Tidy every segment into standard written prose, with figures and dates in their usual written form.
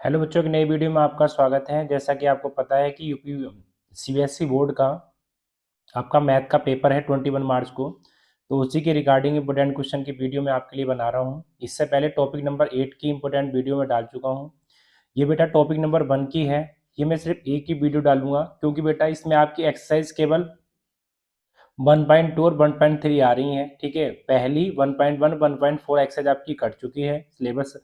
Hello बच्चों, की नई वीडियो में आपका स्वागत है। जैसा कि आपको पता है कि यूपी सीबीएसई बोर्ड का आपका मैथ का पेपर है 21 मार्च को। तो उसी के रिगार्डिंग इंपोर्टेंट क्वेश्चन की वीडियो मैं आपके लिए बना रहा हूँ। इससे पहले टॉपिक नंबर 8 की इंपोर्टेंट वीडियो में डाल चुका हूँ। ये बेटा टॉपिक नंबर 1 की है। ये मैं सिर्फ एक ही वीडियो डालूंगा क्योंकि बेटा इसमें आपकी एक्सरसाइज केवल 1.2 और 1.3 आ रही हैं। ठीक है, पहली 1.1 1.4 एक्सरसाइज आपकी कट चुकी है सिलेबस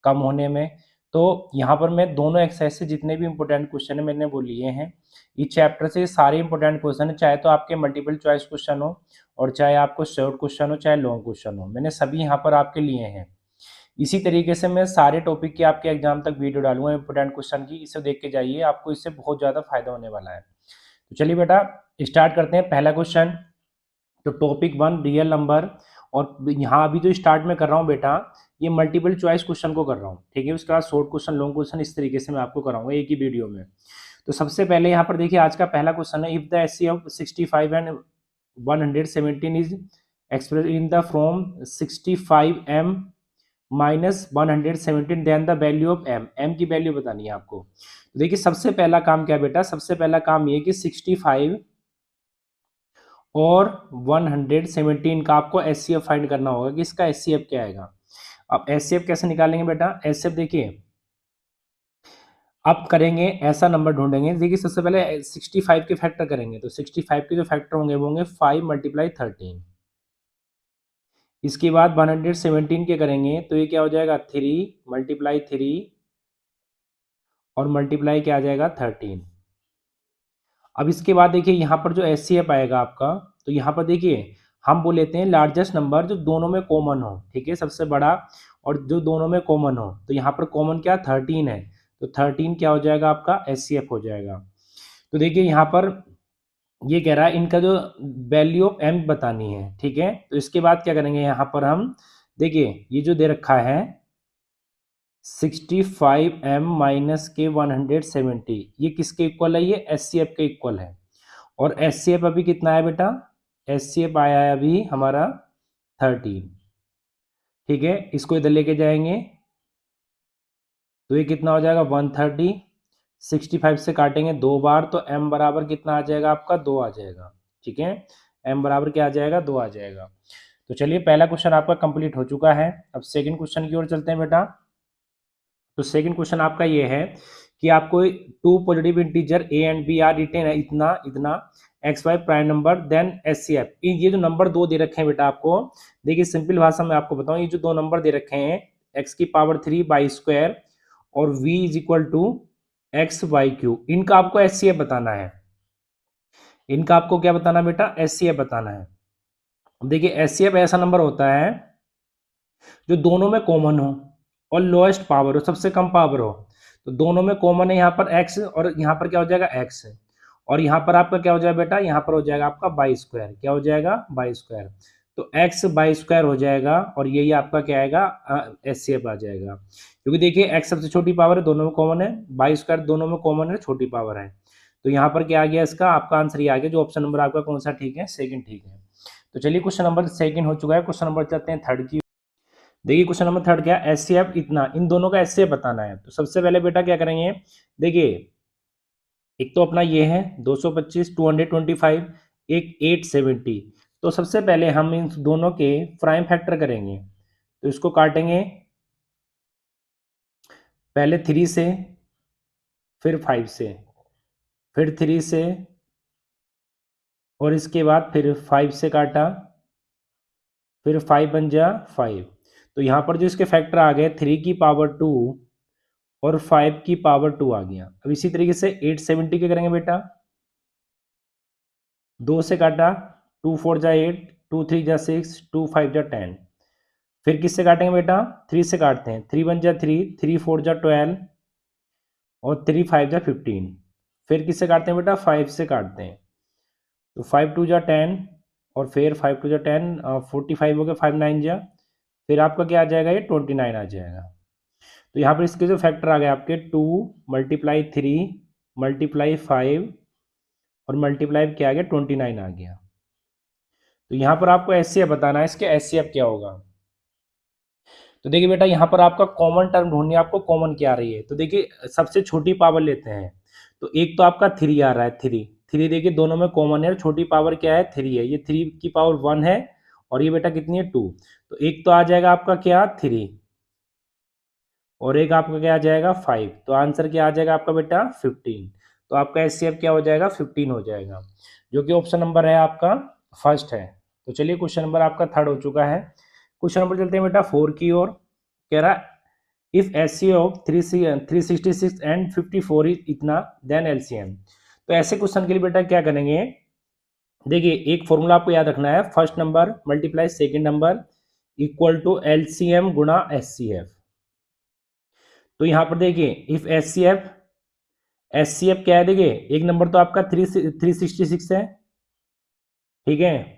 कम होने में। तो यहाँ पर मैं दोनों एक्सरसाइज से जितने भी इंपॉर्टेंट क्वेश्चन है मैंने वो लिए हैं। इस चैप्टर से सारे इंपॉर्टेंट क्वेश्चन है, चाहे तो आपके मल्टीपल चॉइस क्वेश्चन हो और चाहे आपको शॉर्ट क्वेश्चन हो चाहे लॉन्ग क्वेश्चन हो, मैंने सभी यहाँ पर आपके लिए हैं। इसी तरीके से मैं सारे टॉपिक की आपके एग्जाम तक वीडियो डालूंगा इंपॉर्टेंट क्वेश्चन की। इसे देख के जाइए, आपको इससे बहुत ज़्यादा फायदा होने वाला है। तो चलिए बेटा स्टार्ट करते हैं। पहला क्वेश्चन, तो टॉपिक 1 रियल नंबर। और यहाँ अभी जो स्टार्ट में कर रहा हूँ बेटा, ये मल्टीपल चॉइस क्वेश्चन को कर रहा हूँ। ठीक है, उसके बाद शॉर्ट क्वेश्चन लॉन्ग क्वेश्चन इस तरीके से मैं आपको कराऊंगा एक ही वीडियो में। तो सबसे पहले यहाँ पर देखिए, आज का पहला क्वेश्चन है, if the SC of 65 and 117 is express in the from 65m minus 117, then the value of m की वैल्यू बतानी है आपको। तो देखिए सबसे पहला काम क्या है बेटा, सबसे पहला काम ये कि 65 और 117 का आपको एचसीएफ फाइंड करना होगा कि इसका एचसीएफ क्या आएगा। अब एचसीएफ कैसे निकालेंगे बेटा, एचसीएफ देखिए अब करेंगे ऐसा नंबर ढूंढेंगे। देखिए सबसे पहले 65 के फैक्टर करेंगे, तो 65 के जो फैक्टर होंगे वो होंगे 5 मल्टीप्लाई 13। इसके बाद 117 के करेंगे तो ये क्या हो जाएगा 3 मल्टीप्लाई 3 और मल्टीप्लाई क्या आ जाएगा 13। अब इसके बाद देखिए यहाँ पर जो एचसीएफ आएगा आपका, तो यहाँ पर देखिए हम वो लेते हैं लार्जेस्ट नंबर जो दोनों में कॉमन हो। ठीक है, सबसे बड़ा और जो दोनों में कॉमन हो, तो यहाँ पर कॉमन क्या 13 है, तो 13 क्या हो जाएगा आपका एचसीएफ हो जाएगा। तो देखिए यहाँ पर ये कह रहा है इनका जो वैल्यू ऑफ m बतानी है। ठीक है, तो इसके बाद क्या करेंगे यहाँ पर हम, देखिए ये जो दे रखा है 65m माइनस के 170, ये किसके इक्वल है, ये एचसीएफ के इक्वल है। और एचसीएफ अभी कितना है बेटा, एचसीएफ आया है अभी हमारा 13। ठीक है, इसको इधर लेके जाएंगे तो ये कितना हो जाएगा 130। 65 से काटेंगे 2 बार तो m बराबर कितना आ जाएगा आपका 2 आ जाएगा। ठीक है, m बराबर क्या आ जाएगा 2 आ जाएगा। तो चलिए पहला क्वेश्चन आपका कंप्लीट हो चुका है। अब सेकंड क्वेश्चन की ओर चलते हैं बेटा। तो सेकंड क्वेश्चन आपका ये है कि आपको two positive integer a and b are written है इतना इतना x y prime number then HCF. ये जो नंबर दो दे रखे हैं बेटा आपको, देखिए सिंपल भाषा में आपको बताऊं, ये जो दो नंबर दे रखे हैं x की पावर 3 बाई स्क्वायर और v is equal to x y q, इनका आपको एचसीएफ बताना है। इनका आपको क्या बताना है बेटा, एचसीएफ बताना है। देखिए एचसीएफ ऐसा नंबर होता है जो दोनों में कॉमन हो और लोएस्ट पावर हो, सबसे कम पावर हो। तो दोनों में कॉमन है यहाँ पर x और यहाँ पर क्या हो जाएगा x है, और यहाँ पर आपका क्या हो जाएगा बेटा, यहाँ पर हो जाएगा आपका बाई स्क्वायर, क्या हो जाएगा बाई स्क्वायर। तो x बाई स्क्वायर हो जाएगा और यही आपका क्या आएगा एचसीएफ आ जाएगा। क्योंकि देखिए x सबसे छोटी पावर है, दोनों में कॉमन है, बाई स्क्वायर दोनों में कॉमन है, छोटी पावर है। तो यहाँ पर क्या आ गया, इसका आपका आंसर ये आ गया। जो ऑप्शन नंबर आपका कौन सा ठीक है, सेकंड ठीक है। तो चलिए क्वेश्चन नंबर सेकंड हो चुका है। क्वेश्चन नंबर चलते हैं थर्ड की। देखिए क्वेश्चन नंबर थर्ड क्या, एचसीएफ इतना, इन दोनों का एचसीएफ बताना है। तो सबसे पहले बेटा क्या करेंगे, देखिए एक तो अपना ये है 225 225, एक 870। तो सबसे पहले हम इन दोनों के प्राइम फैक्टर करेंगे, तो इसको काटेंगे पहले 3 से, फिर 5 से, फिर 3 से, और इसके बाद फिर 5 से काटा, फिर 5 बन जा 5। तो यहाँ पर जो इसके फैक्टर आ गए 3 की पावर 2 और 5 की पावर 2 आ गया। अब इसी तरीके से 870 के करेंगे बेटा, 2 से काटा, 2 4 जा 8, 2 3 जा 6, 2 5 जा 10। फिर किससे काटेंगे बेटा, 3 से काटते हैं, 3 1 जा 3, 3 4 जा 12 और 3 5 जा 15। फिर किससे काटते हैं बेटा, 5 से काटते हैं, तो 5 2 जा 10 और फिर 5 2 जा 10, 45 हो गया, 5 9 जा, फिर आपका क्या आ जाएगा, ये 29 आ जाएगा। तो यहाँ पर इसके जो फैक्टर आ गए आपके 2 मल्टीप्लाई 3 मल्टीप्लाई 5 और मल्टीप्लाई क्या आ गया 29 आ गया। तो यहाँ पर आपको एचसीएफ बताना है, इसके एचसीएफ क्या होगा। तो देखिए बेटा यहाँ पर आपका कॉमन टर्म ढूंढनी है, आपको कॉमन क्या आ रही है। तो देखिए सबसे छोटी पावर लेते हैं, तो एक तो आपका 3 आ रहा है, 3 देखिए दोनों में कॉमन है, छोटी पावर क्या है 3 है, ये 3 की पावर 1 है और ये बेटा कितनी है 2। तो एक तो आ जाएगा आपका क्या 3 और एक आपका क्या आ जाएगा 5। तो आंसर क्या आ जाएगा आपका बेटा 15। तो आपका एचसीएफ क्या हो जाएगा 15 हो जाएगा, जो कि ऑप्शन नंबर है आपका फर्स्ट है। तो चलिए क्वेश्चन नंबर आपका थर्ड हो चुका है। क्वेश्चन नंबर चलते हैं बेटा 4 की ओर। कह रहा if HCF of 366 and 54 is इतना देन एलसीएम। तो ऐसे क्वेश्चन के लिए बेटा क्या करेंगे, देखिए एक फॉर्मूला आपको याद रखना है, first number multiply second number equal to LCM गुणा एचसीएफ। तो यहां पर देखिए इफ एचसीएफ क्या है, देखिए एक नंबर तो आपका 366 है, ठीक है,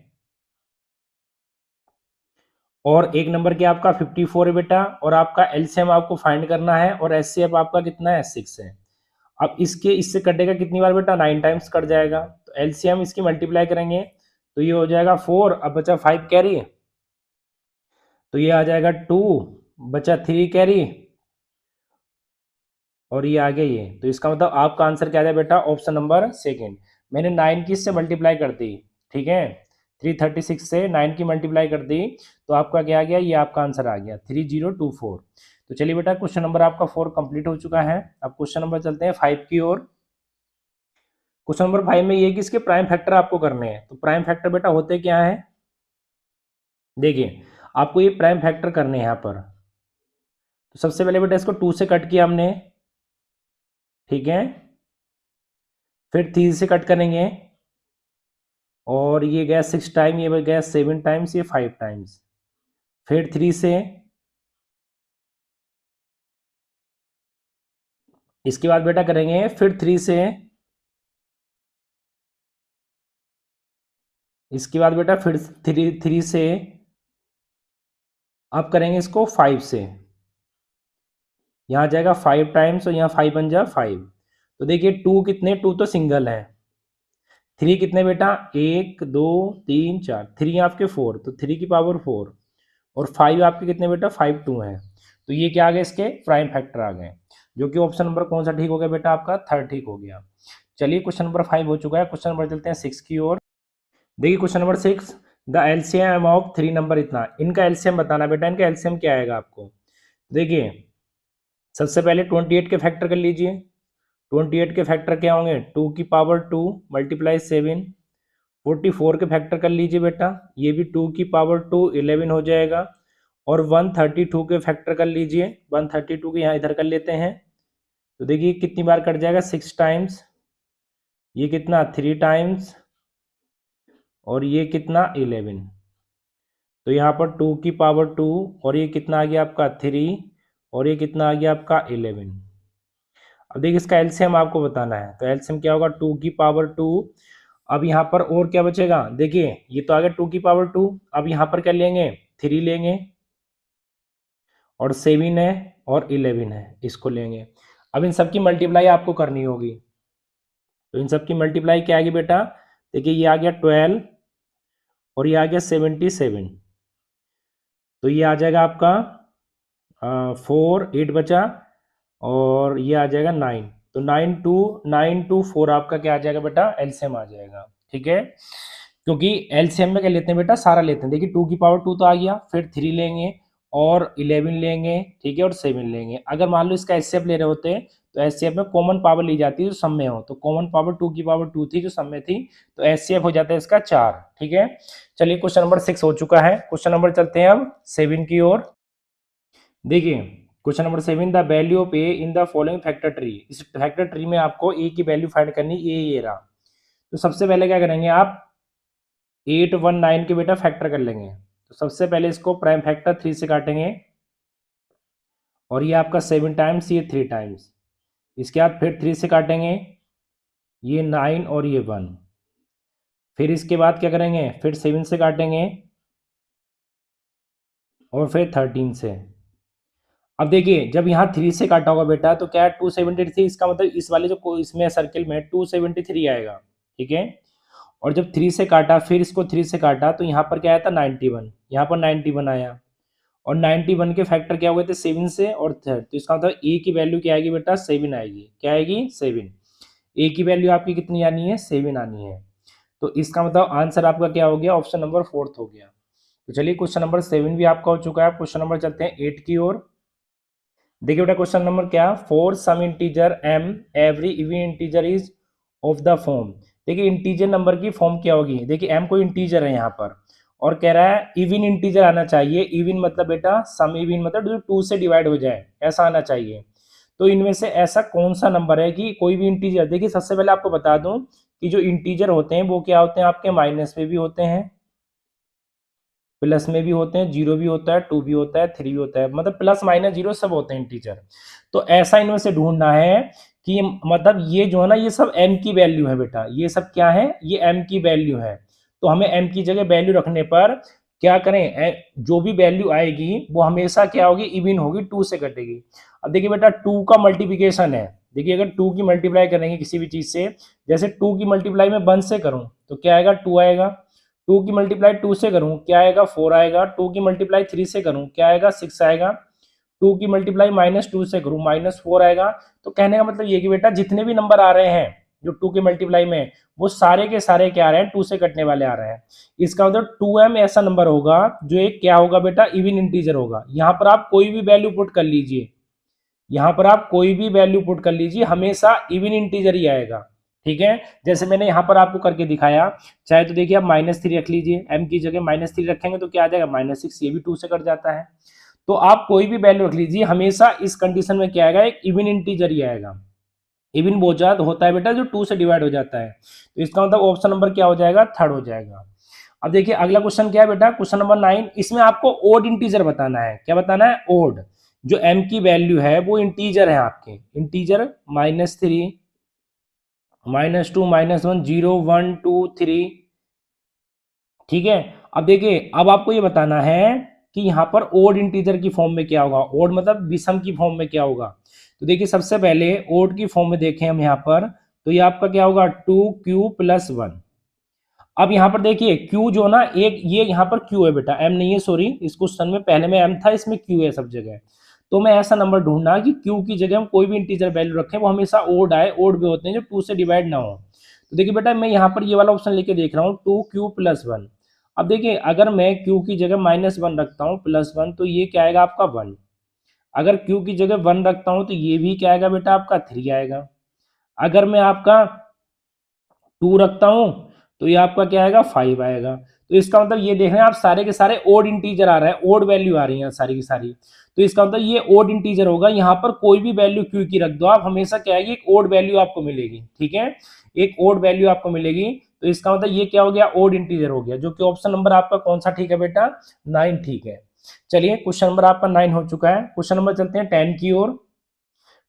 और एक नंबर क्या आपका 54 है बेटा, और आपका एलसीएम आपको फाइंड करना है, और एचसीएफ आपका कितना है 6 है। अब इससे कटेगा कितनी बार बेटा 9 टाइम्स कट जाएगा, तो एलसीएम इसकी मल्टीप्लाई करेंगे तो ये हो जाएगा 4, अब बचा 5 कैरी, तो ये आ जाएगा 2, बचा 3 कैरी और ये आ गया ये। तो इसका मतलब आपका आंसर क्या आ जाए बेटा ऑप्शन नंबर सेकेंड। मैंने 9 की इससे मल्टीप्लाई कर दी, ठीक है, 336 से 9 की मल्टीप्लाई कर दी, तो आपका क्या आ गया, ये आपका आंसर आ गया 3024। तो चलिए बेटा क्वेश्चन नंबर आपका 4 कंप्लीट हो चुका है। अब क्वेश्चन नंबर चलते हैं 5 की ओर। क्वेश्चन नंबर 5 में ये कि इसके प्राइम फैक्टर आपको करने हैं। तो प्राइम फैक्टर बेटा होते क्या है, देखिए आपको ये प्राइम फैक्टर करने हैं यहाँ पर। तो सबसे पहले बेटा इसको 2 से कट किया हमने, ठीक है, फिर 3 से कट करेंगे और ये गया 6 टाइम, ये गया 7 टाइम्स, ये 5 टाइम्स, फिर 3 से, इसके बाद बेटा करेंगे फिर 3 से, इसके बाद बेटा फिर 3 से, अब करेंगे इसको 5 से, यहाँ जाएगा 5 टाइम्स और यहाँ 5 बन जाए 5। तो देखिए 2 कितने, 2 तो सिंगल है, 3 कितने बेटा 1 2 3 4, 3 आपके 4, तो 3 की पावर 4 और 5 आपके कितने बेटा 5 2 है। तो ये क्या आ गए, इसके प्राइम फैक्टर आ गए, जो कि ऑप्शन नंबर कौन सा ठीक हो गया बेटा आपका थर्ड ठीक हो गया। चलिए क्वेश्चन नंबर 5 हो चुका है। क्वेश्चन नंबर चलते हैं 6 की ओर। देखिए question number 6, the LCM of 3 number इतना, इनका एलसीएम बताना बेटा, इनका एलसीएम क्या आएगा आपको। देखिए सबसे पहले 28 के फैक्टर कर लीजिए, 28 के फैक्टर क्या होंगे 2 की पावर 2 मल्टीप्लाई 7, 44 के फैक्टर कर लीजिए बेटा, ये भी 2 की पावर 2 11 हो जाएगा, और 132 के फैक्टर कर लीजिए, 132 के यहाँ इधर कर लेते हैं, तो देखिए कितनी बार कट जाएगा 6 टाइम्स, ये कितना 3 टाइम्स और ये कितना 11। तो यहाँ पर 2 की पावर 2 और ये कितना आ गया आपका 3 और ये कितना आ गया आपका 11। अब देखिए इसका एलसीएम आपको बताना है, तो एलसीएम क्या होगा 2 की पावर 2। अब यहाँ पर और क्या बचेगा, देखिए ये तो आ गया 2 की पावर 2, अब यहाँ पर क्या लेंगे 3 लेंगे और 7 है और 11 है, इसको लेंगे। अब इन सब की मल्टीप्लाई आपको करनी होगी, तो इन सब की मल्टीप्लाई क्या आएगी बेटा, देखिए ये आ गया 12 और ये आ गया 77, तो ये आ जाएगा आपका 4 8 बचा और ये आ जाएगा 9, तो 9 2 4 आपका क्या आ जाएगा बेटा एलसीएम आ जाएगा, ठीक है, क्योंकि एलसीएम में क्या लेते हैं बेटा सारा लेते हैं। देखिए 2 की पावर 2 तो आ गया, फिर 3 लेंगे और 11 लेंगे, ठीक है, और 7 लेंगे। अगर मान लो इसका एचसीएफ ले रहे होते तो एचसीएफ में कॉमन पावर ली जाती है जो सम में हो, तो कॉमन पावर 2 की पावर 2 थी जो सम में थी, तो एचसीएफ हो जाता है इसका 4, ठीक है। चलिए क्वेश्चन नंबर 6 हो चुका है। क्वेश्चन नंबर चलते हैं अब 7 की ओर। देखिए question number 7, the value of A in the following factor tree. इस फैक्टर ट्री में आपको ए की वैल्यू फाइंड करनी, ये रहा। तो सबसे पहले क्या करेंगे आप 8 1 9 के बेटा फैक्टर कर लेंगे, तो सबसे पहले इसको प्राइम फैक्टर 3 से काटेंगे और ये आपका 7 टाइम्स, ये 3 टाइम्स, इसके बाद फिर 3 से काटेंगे, ये 9 और ये 1, फिर इसके बाद क्या करेंगे फिर 7 से काटेंगे और फिर 13 से। अब देखिए जब यहाँ 3 से काटा होगा बेटा तो क्या है 273, इसका मतलब इस वाले जो इसमें सर्किल में 273 आएगा, ठीक है। और जब 3 से काटा फिर इसको 3 से काटा तो यहाँ पर क्या आया था 91, यहाँ पर 91 आया, और 91 के फैक्टर क्या हुए थे 7 से और थर्ड, तो इसका मतलब ए की वैल्यू क्या आएगी बेटा 7 आएगी। क्या आएगी 7। ए की वैल्यू आपकी कितनी आनी है 7 आनी है। तो इसका मतलब आंसर आपका क्या हो गया ऑप्शन नंबर 4 हो गया। तो चलिए क्वेश्चन नंबर 7 भी आपका हो चुका है। क्वेश्चन नंबर चलते हैं 8 की ओर। देखिए बेटा क्वेश्चन नंबर क्या, for some integer m every even integer is of the form. देखिए इंटीजर नंबर की फॉर्म क्या होगी, देखिए m कोई इंटीजर है यहाँ पर और कह रहा है इवन इंटीजर आना चाहिए। इवन मतलब बेटा सम इवन मतलब जो 2 से डिवाइड हो जाए ऐसा आना चाहिए। तो इनमें से ऐसा कौन सा नंबर है कि कोई भी इंटीजर, देखिए सबसे पहले आपको बता दूं कि जो इंटीजर होते हैं वो क्या होते हैं आपके माइनस में भी होते हैं, प्लस में भी होते हैं, जीरो भी होता है, 2 भी होता है, 3 भी होता है, मतलब प्लस माइनस जीरो सब होते हैं इंटीजर। तो ऐसा इनमें से ढूंढना है कि मतलब ये जो है ना ये सब m की वैल्यू है बेटा, ये सब क्या है ये m की वैल्यू है। तो हमें m की जगह वैल्यू रखने पर क्या करें, जो भी वैल्यू आएगी वो हमेशा क्या होगी इवन होगी, 2 से कटेगी। अब देखिए बेटा 2 का मल्टीप्लिकेशन है, देखिए अगर 2 की मल्टीप्लाई करेंगे किसी भी चीज से, जैसे 2 की मल्टीप्लाई मैं 1 से करूं तो क्या आएगा 2 आएगा, 2 की मल्टीप्लाई 2 से करूं क्या आएगा 4 आएगा, 2 की मल्टीप्लाई 3 से करूं क्या आएगा 6 आएगा, 2 की मल्टीप्लाई -2 से करूं -4 आएगा। तो कहने का मतलब ये कि बेटा जितने भी नंबर आ रहे हैं जो 2 की मल्टीप्लाई में, वो सारे के सारे क्या आ रहे हैं 2 से कटने वाले आ रहे हैं। इसका मतलब 2m ऐसा नंबर होगा जो एक क्या होगा बेटा इवन इंटीजर होगा। यहाँ पर आप कोई भी वैल्यू पुट कर लीजिए, यहाँ पर आप कोई भी वैल्यू पुट कर लीजिए हमेशा इवन इंटीजर ही आएगा। ठीक है, जैसे मैंने यहाँ पर आपको करके दिखाया, चाहे तो देखिए आप -3 रख लीजिए, m की जगह -3 रखेंगे तो क्या आ जाएगा -6, ये भी 2 से कट जाता है। तो आप कोई भी वैल्यू रख लीजिए हमेशा इस कंडीशन में क्या आएगा एक इवन इंटीजर ही आएगा। इवन वो जात होता है बेटा जो 2 से डिवाइड हो जाता है। तो इसका मतलब ऑप्शन नंबर क्या हो जाएगा थर्ड हो जाएगा। अब देखिए अगला क्वेश्चन क्या है बेटा, क्वेश्चन नंबर 9, इसमें आपको ओड इंटीजर बताना है। क्या बताना है ओड, जो m की वैल्यू है वो इंटीजर है आपके, इंटीजर -3 -2 -1 0 1 2 3। ठीक है, अब देखिए अब आपको ये बताना है कि यहाँ पर ओड इंटीजर की फॉर्म में क्या होगा, ओड मतलब विषम की फॉर्म में क्या होगा। तो देखिए सबसे पहले ओड की फॉर्म में देखें हम यहाँ पर, तो ये आपका क्या होगा 2q+1। अब यहाँ पर देखिए q जो ना एक ये यहाँ पर q है बेटा, m नहीं है, सॉरी इस क्वेश्चन में पहले में m था इसमें q है सब जगह। तो मैं ऐसा नंबर ढूंढना कि q की जगह हम कोई भी इंटीजर वैल्यू रखें वो हमेशा ओड आए, ओड भी होते हैं जो 2 से डिवाइड ना हो। तो देखिए बेटा मैं यहाँ पर ये वाला ऑप्शन लेके देख रहा हूँ 2q+1। अब देखिए अगर मैं q की जगह -1 रखता हूँ +1 तो ये क्या आएगा आपका 1। अगर q की जगह 1 रखता हूँ तो ये भी क्या आएगा बेटा आपका 3 आएगा। अगर मैं आपका 2 रखता हूं तो ये आपका क्या आएगा 5 आएगा। तो इसका मतलब ये देख रहे हैं आप सारे के सारे ओड इंटीजर आ रहे हैं, ओड वैल्यू आ रही है सारी की सारी। तो इसका मतलब ये ओड इंटीजर होगा, यहाँ पर कोई भी वैल्यू क्यू की रख दो आप हमेशा क्या आएगी एक ओड वैल्यू आपको मिलेगी। ठीक है, एक ओड वैल्यू आपको मिलेगी। तो इसका मतलब ये क्या हो गया ओड इंटीजर हो गया, जो कि ऑप्शन नंबर आपका कौन सा ठीक है बेटा 9 ठीक है। चलिए क्वेश्चन नंबर आपका 9 हो चुका है। क्वेश्चन नंबर चलते हैं 10 की ओर।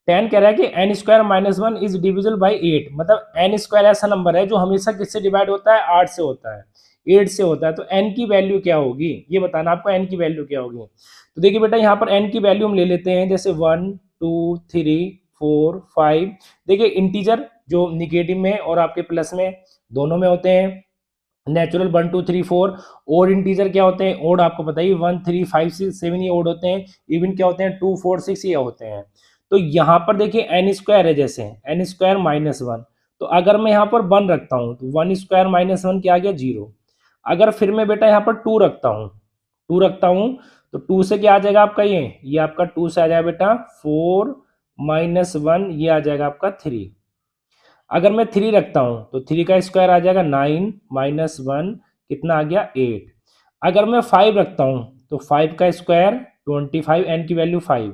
10 कह रहा है कि n² - 1 इज डिविजिबल बाई 8, मतलब n² ऐसा नंबर है जो हमेशा किससे डिवाइड होता है 8 से होता है, 8 से होता है। तो n की वैल्यू क्या होगी ये बताना आपको, n की वैल्यू क्या होगी। तो देखिए बेटा यहाँ पर n की वैल्यू हम ले लेते हैं जैसे 1 2 3 4 5। देखिए इंटीजर जो निगेटिव में और आपके प्लस में दोनों में होते हैं, नेचुरल 1 2 3 4। ओड इंटीजर क्या होते हैं, ओड आपको पता ही 1 3 5 6 7 ये ओड होते हैं। इवन क्या होते हैं 2 4 6 ये होते हैं। तो यहाँ पर देखिए n² है, जैसे n² -1, तो अगर मैं यहाँ पर 1 रखता हूँ तो 1² -1 क्या आ गया 0। अगर फिर मैं बेटा यहाँ पर 2 रखता हूँ, 2 रखता हूँ तो 2 से क्या आ जाएगा आपका ये आपका 2 से आ जाएगा बेटा 4 -1 ये आ जाएगा आपका 3। अगर मैं 3 रखता हूं तो 3 का स्क्वायर आ जाएगा 9 -1 कितना आ गया 8। अगर मैं 5 रखता हूं तो 5 का स्क्वायर 25, n की वैल्यू 5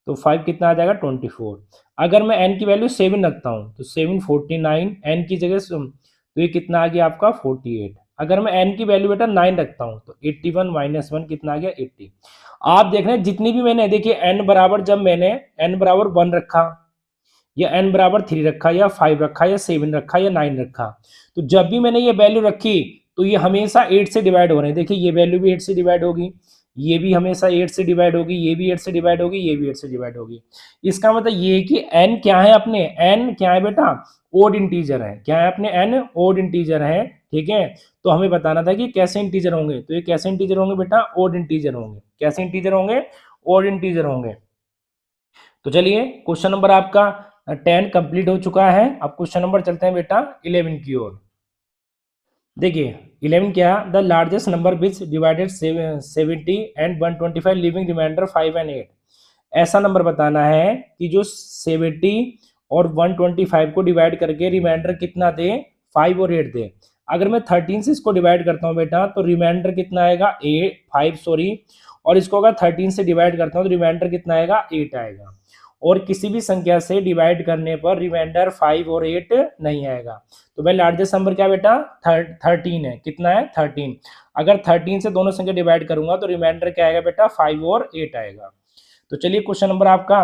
तो 5 कितना आ जाएगा 24। अगर मैं n की वैल्यू 7 रखता हूं तो 7 49, n की जगह तो ये कितना आ गया आपका 48। अगर मैं n की वैल्यू बेटा 9 रखता हूं तो 81 -1 कितना आ गया 80। आप देख रहे हैं जितनी भी मैंने देखिए n बराबर, जब मैंने n बराबर 1 रखा या n बराबर 3 रखा या 5 रखा या 7 रखा या 9 रखा, तो जब भी मैंने ये वैल्यू रखी तो ये हमेशा 8 से डिवाइड हो रहे हैं। देखिए ये वैल्यू भी 8 से डिवाइड होगी, ये भी हमेशा 8 से डिवाइड होगी, ये भी 8 से डिवाइड होगी, ये भी 8 से डिवाइड होगी। इसका मतलब ये है कि n क्या है अपने, n क्या है बेटा ओड इंटीजर है। क्या है अपने n ओड इंटीजर है। ठीक है। तो हमें बताना था कि कैसे इंटीजर होंगे, तो ये कैसे इंटीजर होंगे बेटा, ओड इंटीजर होंगे। कैसे इंटीजर होंगे, ओड इंटीजर होंगे। तो चलिए क्वेश्चन नंबर आपका 10 कंप्लीट हो चुका है। अब क्वेश्चन नंबर चलते हैं बेटा 11 की ओर। देखिए 11 क्या, the largest number which divided 70 and 125 leaving remainder 5 and 8। ऐसा नंबर बताना है कि जो 70 और 125 को डिवाइड करके रिमाइंडर कितना दे, 5 और 8 दे। अगर मैं 13 से इसको डिवाइड करता हूँ बेटा तो रिमाइंडर कितना आएगा, 5 सॉरी, और इसको अगर 13 से डिवाइड करता हूँ तो रिमाइंडर कितना आएगा, 8 आएगा। और किसी भी संख्या से डिवाइड करने पर रिमाइंडर 5 और 8 नहीं आएगा। तो भाई लार्जेस्ट नंबर क्या बेटा, 13 है। कितना है, 13। अगर 13 से दोनों संख्या डिवाइड करूंगा तो रिमाइंडर क्या आएगा बेटा, 5 और 8 आएगा। तो चलिए क्वेश्चन नंबर आपका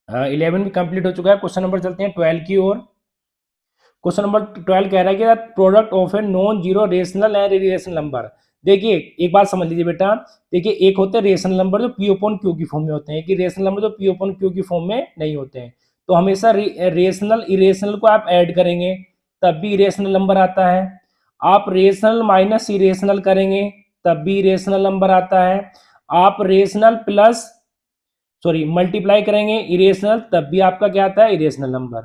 11 भी कंप्लीट हो चुका है। क्वेश्चन नंबर चलते हैं 12 की ओर। क्वेश्चन नंबर 12 कह रहा है कि product of a non zero rational and irrational number. देखिए एक बात समझ लीजिए बेटा, देखिए एक होते हैं रेशनल नंबर जो पी ओपन क्यू की फॉर्म में होते हैं, कि रेशनल नंबर जो पी ओपन क्यू की फॉर्म में नहीं होते हैं। तो हमेशा रेशनल इरेशनल को आप ऐड करेंगे तब भी इरेशनल नंबर आता है। आप रेशनल माइनस इरेशनल करेंगे तब भी इरेशनल नंबर आता है। आप रेशनल प्लस सॉरी मल्टीप्लाई करेंगे इरेशनल तब भी आपका क्या आता है, इरेशनल नंबर।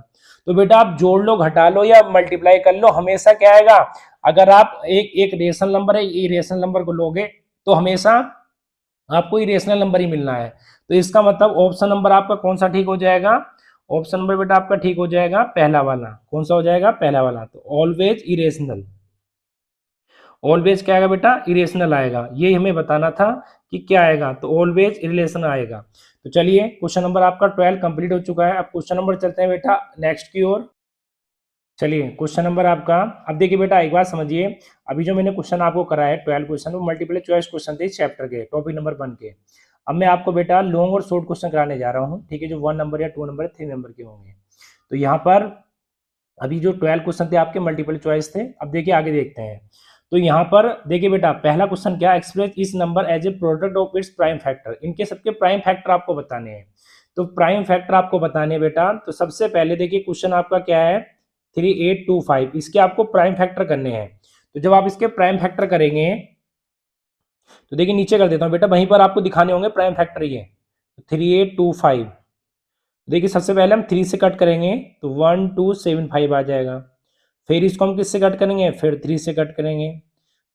तो बेटा आप जोड़ लो, घटा लो या मल्टीप्लाई कर लो, हमेशा क्या आएगा, अगर आप एक रेशनल नंबर है इरेशनल नंबर को लोगे तो हमेशा आपको इरेशनल नंबर ही मिलना है। तो इसका मतलब ऑप्शन नंबर आपका कौन सा ठीक हो जाएगा, ऑप्शन नंबर बेटा आपका ठीक हो जाएगा पहला वाला। कौन सा हो जाएगा, पहला वाला। तो ऑलवेज इरेशनल, ऑलवेज क्या आएगा बेटा, इरेशनल आएगा। ये हमें बताना था कि क्या आएगा, तो ऑलवेज इरेशनल आएगा। तो चलिए क्वेश्चन नंबर आपका 12 कंप्लीट हो चुका है। अब क्वेश्चन नंबर चलते हैं बेटा नेक्स्ट की ओर। चलिए क्वेश्चन नंबर आपका, अब देखिए बेटा एक बात समझिए, अभी जो मैंने क्वेश्चन आपको कराया है 12 क्वेश्चन, वो मल्टीपल चॉइस क्वेश्चन थे चैप्टर के, टॉपिक नंबर 1 के। अब मैं आपको बेटा लॉन्ग और शॉर्ट क्वेश्चन कराने जा रहा हूँ, ठीक है, जो 1 नंबर या 2 नंबर 3 नंबर के होंगे। तो यहाँ पर अभी जो 12 क्वेश्चन थे आपके मल्टीपल चॉइस थे। अब देखिए आगे देखते हैं। तो यहाँ पर देखिए बेटा पहला क्वेश्चन क्या, एक्सप्रेस इस number as a product of its prime factor. इनके सबके प्राइम फैक्टर आपको बताने हैं। तो प्राइम फैक्टर आपको बताने हैं बेटा, तो सबसे पहले देखिए क्वेश्चन आपका क्या है, 3825, इसके आपको प्राइम फैक्टर करने हैं। तो जब आप इसके प्राइम फैक्टर करेंगे तो देखिए नीचे कर देता हूँ बेटा, वहीं पर आपको दिखाने होंगे प्राइम फैक्टर ये 3825। देखिए सबसे पहले हम 3 से कट करेंगे तो 1275 आ जाएगा। फिर इसको हम किससे कट करेंगे, फिर 3 से कट करेंगे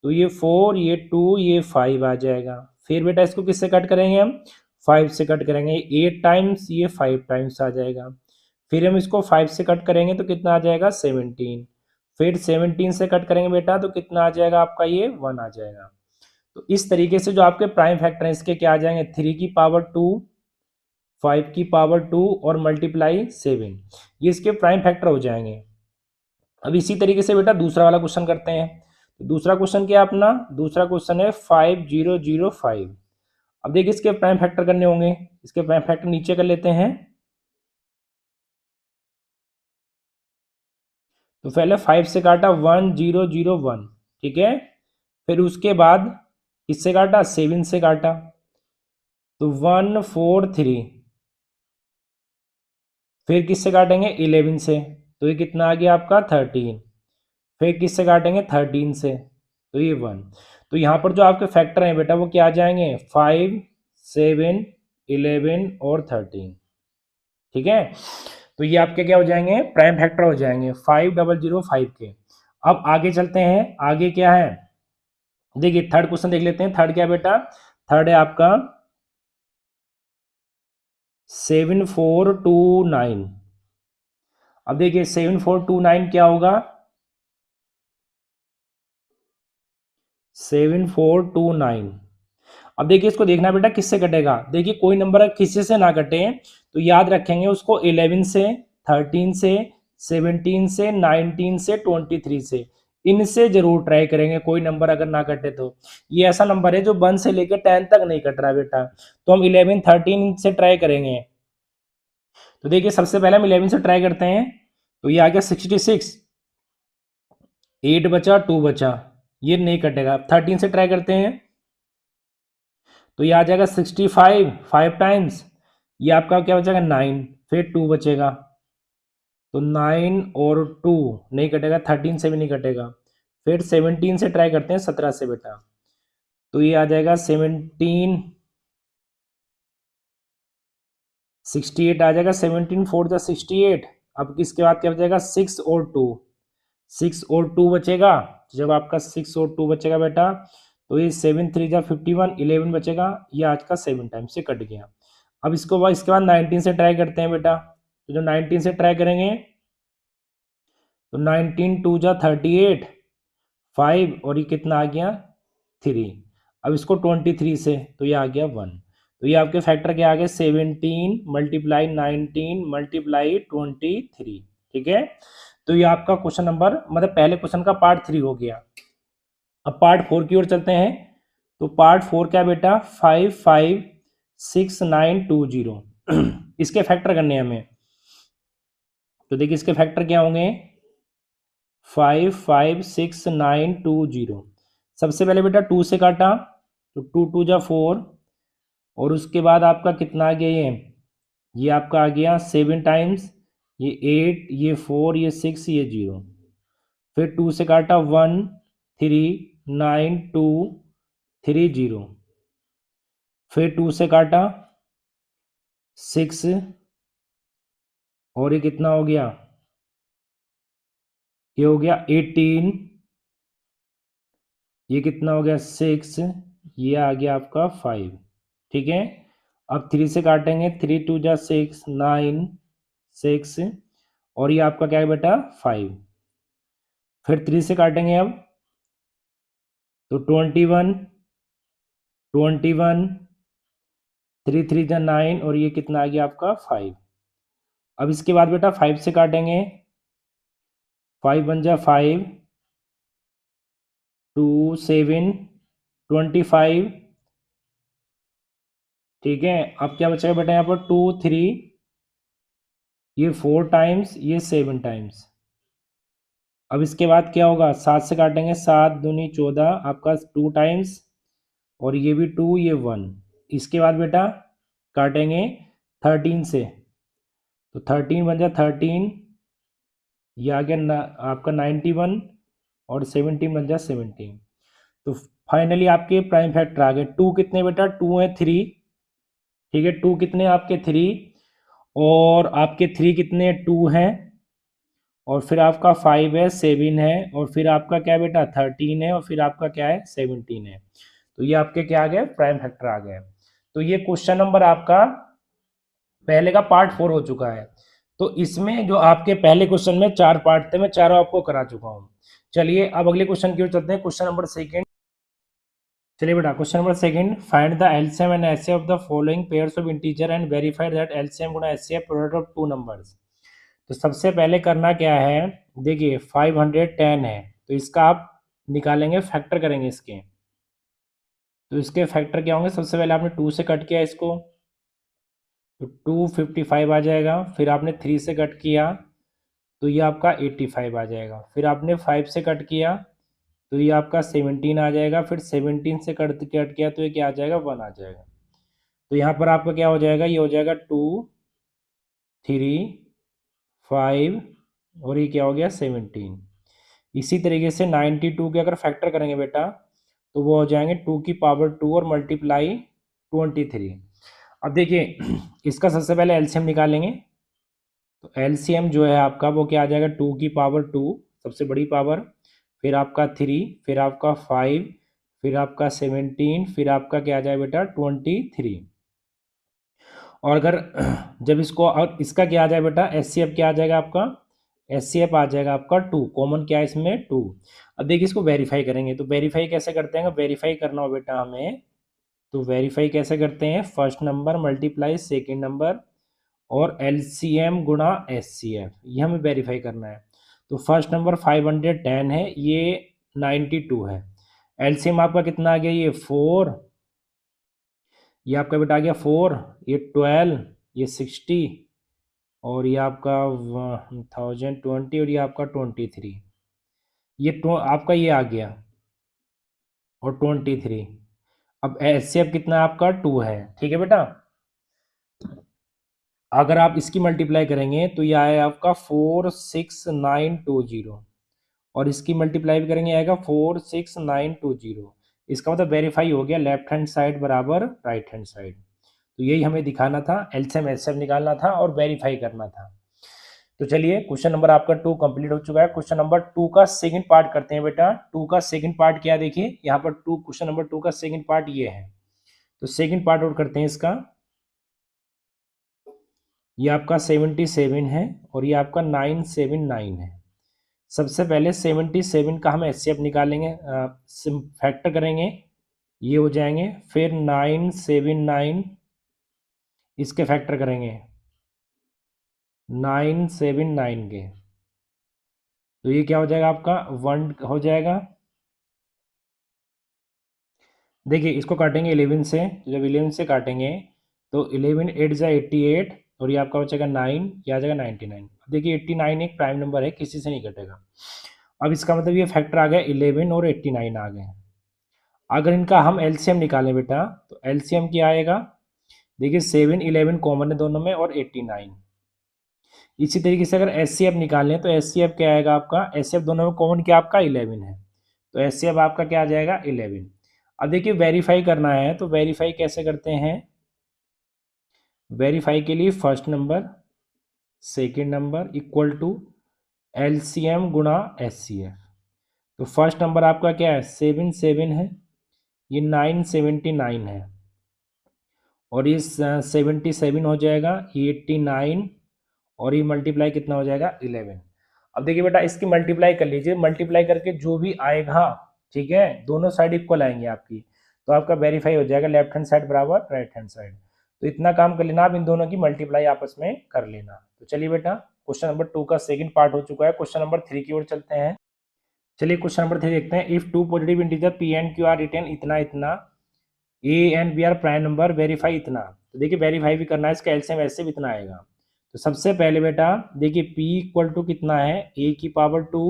तो ये 4, ये 2, ये 5 आ जाएगा। फिर बेटा इसको किससे कट करेंगे, हम 5 से कट करेंगे, 8 टाइम्स, ये 5 टाइम्स आ जाएगा। फिर हम इसको 5 से कट करेंगे तो कितना आ जाएगा, 17। फिर 17 से कट करेंगे बेटा तो कितना आ जाएगा आपका, ये 1 आ जाएगा। तो इस तरीके से जो आपके प्राइम फैक्टर हैं इसके क्या आ जाएंगे, 3 की पावर 2, 5 की पावर 2 और मल्टीप्लाई 7, ये इसके प्राइम फैक्टर हो जाएंगे। अब इसी तरीके से बेटा दूसरा वाला क्वेश्चन करते हैं। तो दूसरा क्वेश्चन क्या अपना, दूसरा क्वेश्चन है 5005। अब देखिए इसके प्राइम फैक्टर करने होंगे, इसके प्राइम फैक्टर नीचे कर लेते हैं। तो पहले 5 से काटा 1001, ठीक है। फिर उसके बाद किससे काटा, 7 से काटा तो 143। फिर किससे काटेंगे, 11 से, तो ये कितना आ गया आपका 13। फिर किससे काटेंगे, 13 से, तो ये 1। तो यहाँ पर जो आपके फैक्टर हैं बेटा वो क्या आ जाएंगे, 5, 7, 11 और 13, ठीक है। तो ये आपके क्या हो जाएंगे, प्राइम फैक्टर हो जाएंगे 5005 के। अब आगे चलते हैं, आगे क्या है, देखिए थर्ड क्वेश्चन देख लेते हैं। थर्ड क्या बेटा, थर्ड है आपका 7429। अब देखिए 7429 क्या होगा, 7429। अब देखिए इसको देखना बेटा किससे कटेगा, देखिए कोई नंबर किसी से ना कटे तो याद रखेंगे उसको 11 से, 13 से, 17 से, 19 से, 23 से, इनसे जरूर ट्राई करेंगे कोई नंबर अगर ना कटे तो। ये ऐसा नंबर है जो 1 से लेकर 10 तक नहीं कट रहा बेटा, तो हम 11, 13 से ट्राई करेंगे। तो देखिए सबसे पहले हम 11 से ट्राई करते हैं, तो ये आ गया 66, 8 बचा, 2 बचा, ये नहीं कटेगा। 13 से ट्राई करते हैं तो ये आ जाएगा 65, 5 टाइम्स, ये आपका क्या बचेगा 9, फिर 2 बचेगा तो 9 और 2 नहीं कटेगा, 13 से भी नहीं कटेगा, फिर 17 से ट्राई करते हैं 17 से बेटा, तो ये आ जाएगा 17, 68 आ जाएगा, 17 4 जा 68। अब किसके बाद क्या बचेगा, 6 और 2, 6 और 2 बचेगा। जब आपका 6 और 2 बचेगा बेटा, तो ये 7 3 जा 51, 11 बचेगा, ये आज का 7 टाइम से कट गया। अब इसके बाद 19 से ट्राई करते हैं बेटा, तो जो 19 से ट्राई करेंगे तो 19 2 जा 38, 5 और ये कितना आ गया 3। अब इसको 23 से, तो ये आ गया 1। तो ये आपके फैक्टर क्या आ गए, 17 मल्टीप्लाई 19 मल्टीप्लाई 23। ठीक है, तो ये आपका क्वेश्चन नंबर, मतलब पहले क्वेश्चन का पार्ट 3 हो गया। अब पार्ट 4 की ओर चलते हैं। तो पार्ट 4 क्या बेटा, 5 5 6 9 2 0। इसके फैक्टर करने हैं हमें, तो देखिए इसके फैक्टर क्या होंगे, 5 5 6 9 2 0। सबसे पहले बेटा 2 से काटा, तो 2 2 जा 4, और उसके बाद आपका कितना आ गया, ये आपका आ गया 7 टाइम्स, ये 8, ये 4, ये 6, ये 0। फिर 2 से काटा 1 3 9 2 3 0। फिर 2 से काटा 6, और ये कितना हो गया, ये हो गया 18, ये कितना हो गया 6, ये आ गया आपका 5। ठीक है, अब 3 से काटेंगे, 3 2 जा 6 9 6, और ये आपका क्या है बेटा 5। फिर 3 से काटेंगे अब, तो 21 21, 3 3 जा 9, और ये कितना आ गया आपका 5। अब इसके बाद बेटा 5 से काटेंगे, 5 1 जा 5, 2 7 25। ठीक है, अब क्या बचेगा बेटा यहाँ पर 2 3, ये 4 टाइम्स, ये 7 टाइम्स। अब इसके बाद क्या होगा, 7 से काटेंगे, 7 दूनी 14, आपका 2 टाइम्स, और ये भी 2, ये 1। इसके बाद बेटा काटेंगे 13 से, तो 13 बन जा 13, ये आ गया आपका 91, और 17 बन जा 17। तो फाइनली आपके प्राइम फैक्टर आ गए। 2 कितने बेटा, 2 है 3। ठीक है, 2 कितने आपके 3, और आपके 3 कितने 2 हैं, और फिर आपका 5 है 7 है, और फिर आपका क्या है बेटा 13 है, और फिर आपका क्या है 17 है। तो ये आपके क्या आ गए, प्राइम फैक्टर आ गए। तो ये क्वेश्चन नंबर आपका पहले का पार्ट 4 हो चुका है। तो इसमें जो आपके पहले क्वेश्चन में 4 पार्ट थे, मैं चारों आपको करा चुका हूँ। चलिए अब अगले क्वेश्चन की ओर चलते हैं, क्वेश्चन नंबर सेकंड। चलिए बेटा question number second, find the LCM and HCF of the following pairs of integer and verify that LCM गुणा HCF product of two numbers. तो सबसे पहले करना क्या है, देखिए 510 है, तो इसका आप निकालेंगे, फैक्टर करेंगे इसके। तो इसके फैक्टर क्या होंगे, सबसे पहले आपने 2 से कट किया इसको, तो 255 आ जाएगा। फिर आपने 3 से कट किया, तो ये आपका 85 आ जाएगा। फिर आपने 5 से कट किया, तो ये आपका 17 आ जाएगा। फिर 17 से कट किया, तो ये क्या आ जाएगा 1 आ जाएगा। तो यहाँ पर आपका क्या हो जाएगा, ये हो जाएगा 2 3 5, और ये क्या हो गया 17। इसी तरीके से 92 के अगर फैक्टर करेंगे बेटा, तो वो हो जाएंगे 2 की पावर 2 और मल्टीप्लाई 23। अब देखिए इसका सबसे पहले एलसीएम निकालेंगे। तो एलसीएम जो है आपका वो क्या आ जाएगा, 2 की पावर 2 सबसे बड़ी पावर, फिर आपका 3, फिर आपका 5, फिर आपका 17, फिर आपका क्या आ जाएगा बेटा 23। और अगर जब इसको, और इसका क्या आ जाएगा बेटा एचसीएफ क्या आ जाएगा आपका, एचसीएफ आ जाएगा आपका 2, कॉमन क्या है इसमें 2। अब देखिए इसको वेरीफाई करेंगे, तो वेरीफाई कैसे करते हैं, वेरीफाई करना हो बेटा हमें, तो वेरीफाई कैसे करते हैं, first number multiply second number और एलसीएम गुणा एचसीएफ, ये हमें वेरीफाई करना है। तो फर्स्ट नंबर 510 है, ये 92 है। एलसीएम आपका कितना आ गया, ये 4, ये आपका बेटा आ गया 4, ये 12, ये 60, और ये आपका 1020, और ये आपका 23। ये आपका ये आ गया, और 23। अब एचसीएफ कितना है आपका 2 है। ठीक है बेटा, अगर आप इसकी मल्टीप्लाई करेंगे तो ये आया आपका 46920, और इसकी मल्टीप्लाई भी करेंगे, आएगा 46920। इसका मतलब वेरीफाई हो गया, लेफ्ट हैंड साइड बराबर राइट हैंड साइड। तो यही हमें दिखाना था, एलसीएम एचसीएफ निकालना था और वेरीफाई करना था। तो चलिए क्वेश्चन नंबर आपका 2 कंप्लीट हो चुका है। क्वेश्चन नंबर 2 का सेकंड पार्ट करते हैं बेटा। 2 का सेकंड पार्ट क्या, देखिए यहाँ पर क्वेश्चन नंबर 2 का सेकंड पार्ट ये है। तो सेकंड पार्ट आउट करते हैं इसका। ये आपका 77 है और ये आपका 979 है। सबसे पहले 77 का हम एचसीएफ निकालेंगे, फैक्टर करेंगे, ये हो जाएंगे। फिर 979 इसके फैक्टर करेंगे 979 के, तो ये क्या हो जाएगा आपका 1 हो जाएगा। देखिए इसको काटेंगे 11 से, तो जब 11 से काटेंगे तो 11 8 जा 88 और ये आपका बचेगा 9, ये आ जाएगा 99। अब देखिए 89 एक प्राइम नंबर है, किसी से नहीं कटेगा। अब इसका मतलब ये फैक्टर आ गया 11 और 89 आ गए। अगर इनका हम एलसीएम निकालें बेटा, तो एलसीएम क्या आएगा, देखिए 7 11 कॉमन है दोनों में और 89। इसी तरीके से अगर एचसीएफ निकालें तो एचसीएफ क्या आएगा आपका, एचसीएफ दोनों में कॉमन क्या आपका 11 है, तो एचसीएफ आपका क्या आ जाएगा 11। अब देखिए वेरीफाई करना है, तो वेरीफाई कैसे करते हैं, वेरीफाई के लिए first number second number equal to LCM गुणा एचसीएफ। तो फर्स्ट नंबर आपका क्या है 7 है, ये 979 है और ये 77 हो जाएगा, ये 89 और ये मल्टीप्लाई कितना हो जाएगा 11। अब देखिए बेटा इसकी मल्टीप्लाई कर लीजिए, मल्टीप्लाई करके जो भी आएगा, ठीक है, दोनों साइड इक्वल आएंगे आपकी, तो आपका वेरीफाई हो जाएगा, लेफ्ट हैंड साइड बराबर राइट हैंड साइड। तो इतना काम कर लेना, आप इन दोनों की मल्टीप्लाई आपस में कर लेना। तो चलिए बेटा क्वेश्चन नंबर 2 का सेकंड पार्ट हो चुका है। क्वेश्चन नंबर 3 की ओर चलते हैं। चलिए क्वेश्चन नंबर 3 देखते हैं। If two positive integer p and q are written इतना इतना, a and b are prime number, verify इतना। तो देखिए वेरीफाई भी करना है, इसका एलसीएम ऐसे भी इतना आएगा। तो सबसे पहले बेटा देखिए p इक्वल टू कितना है, a की पावर 2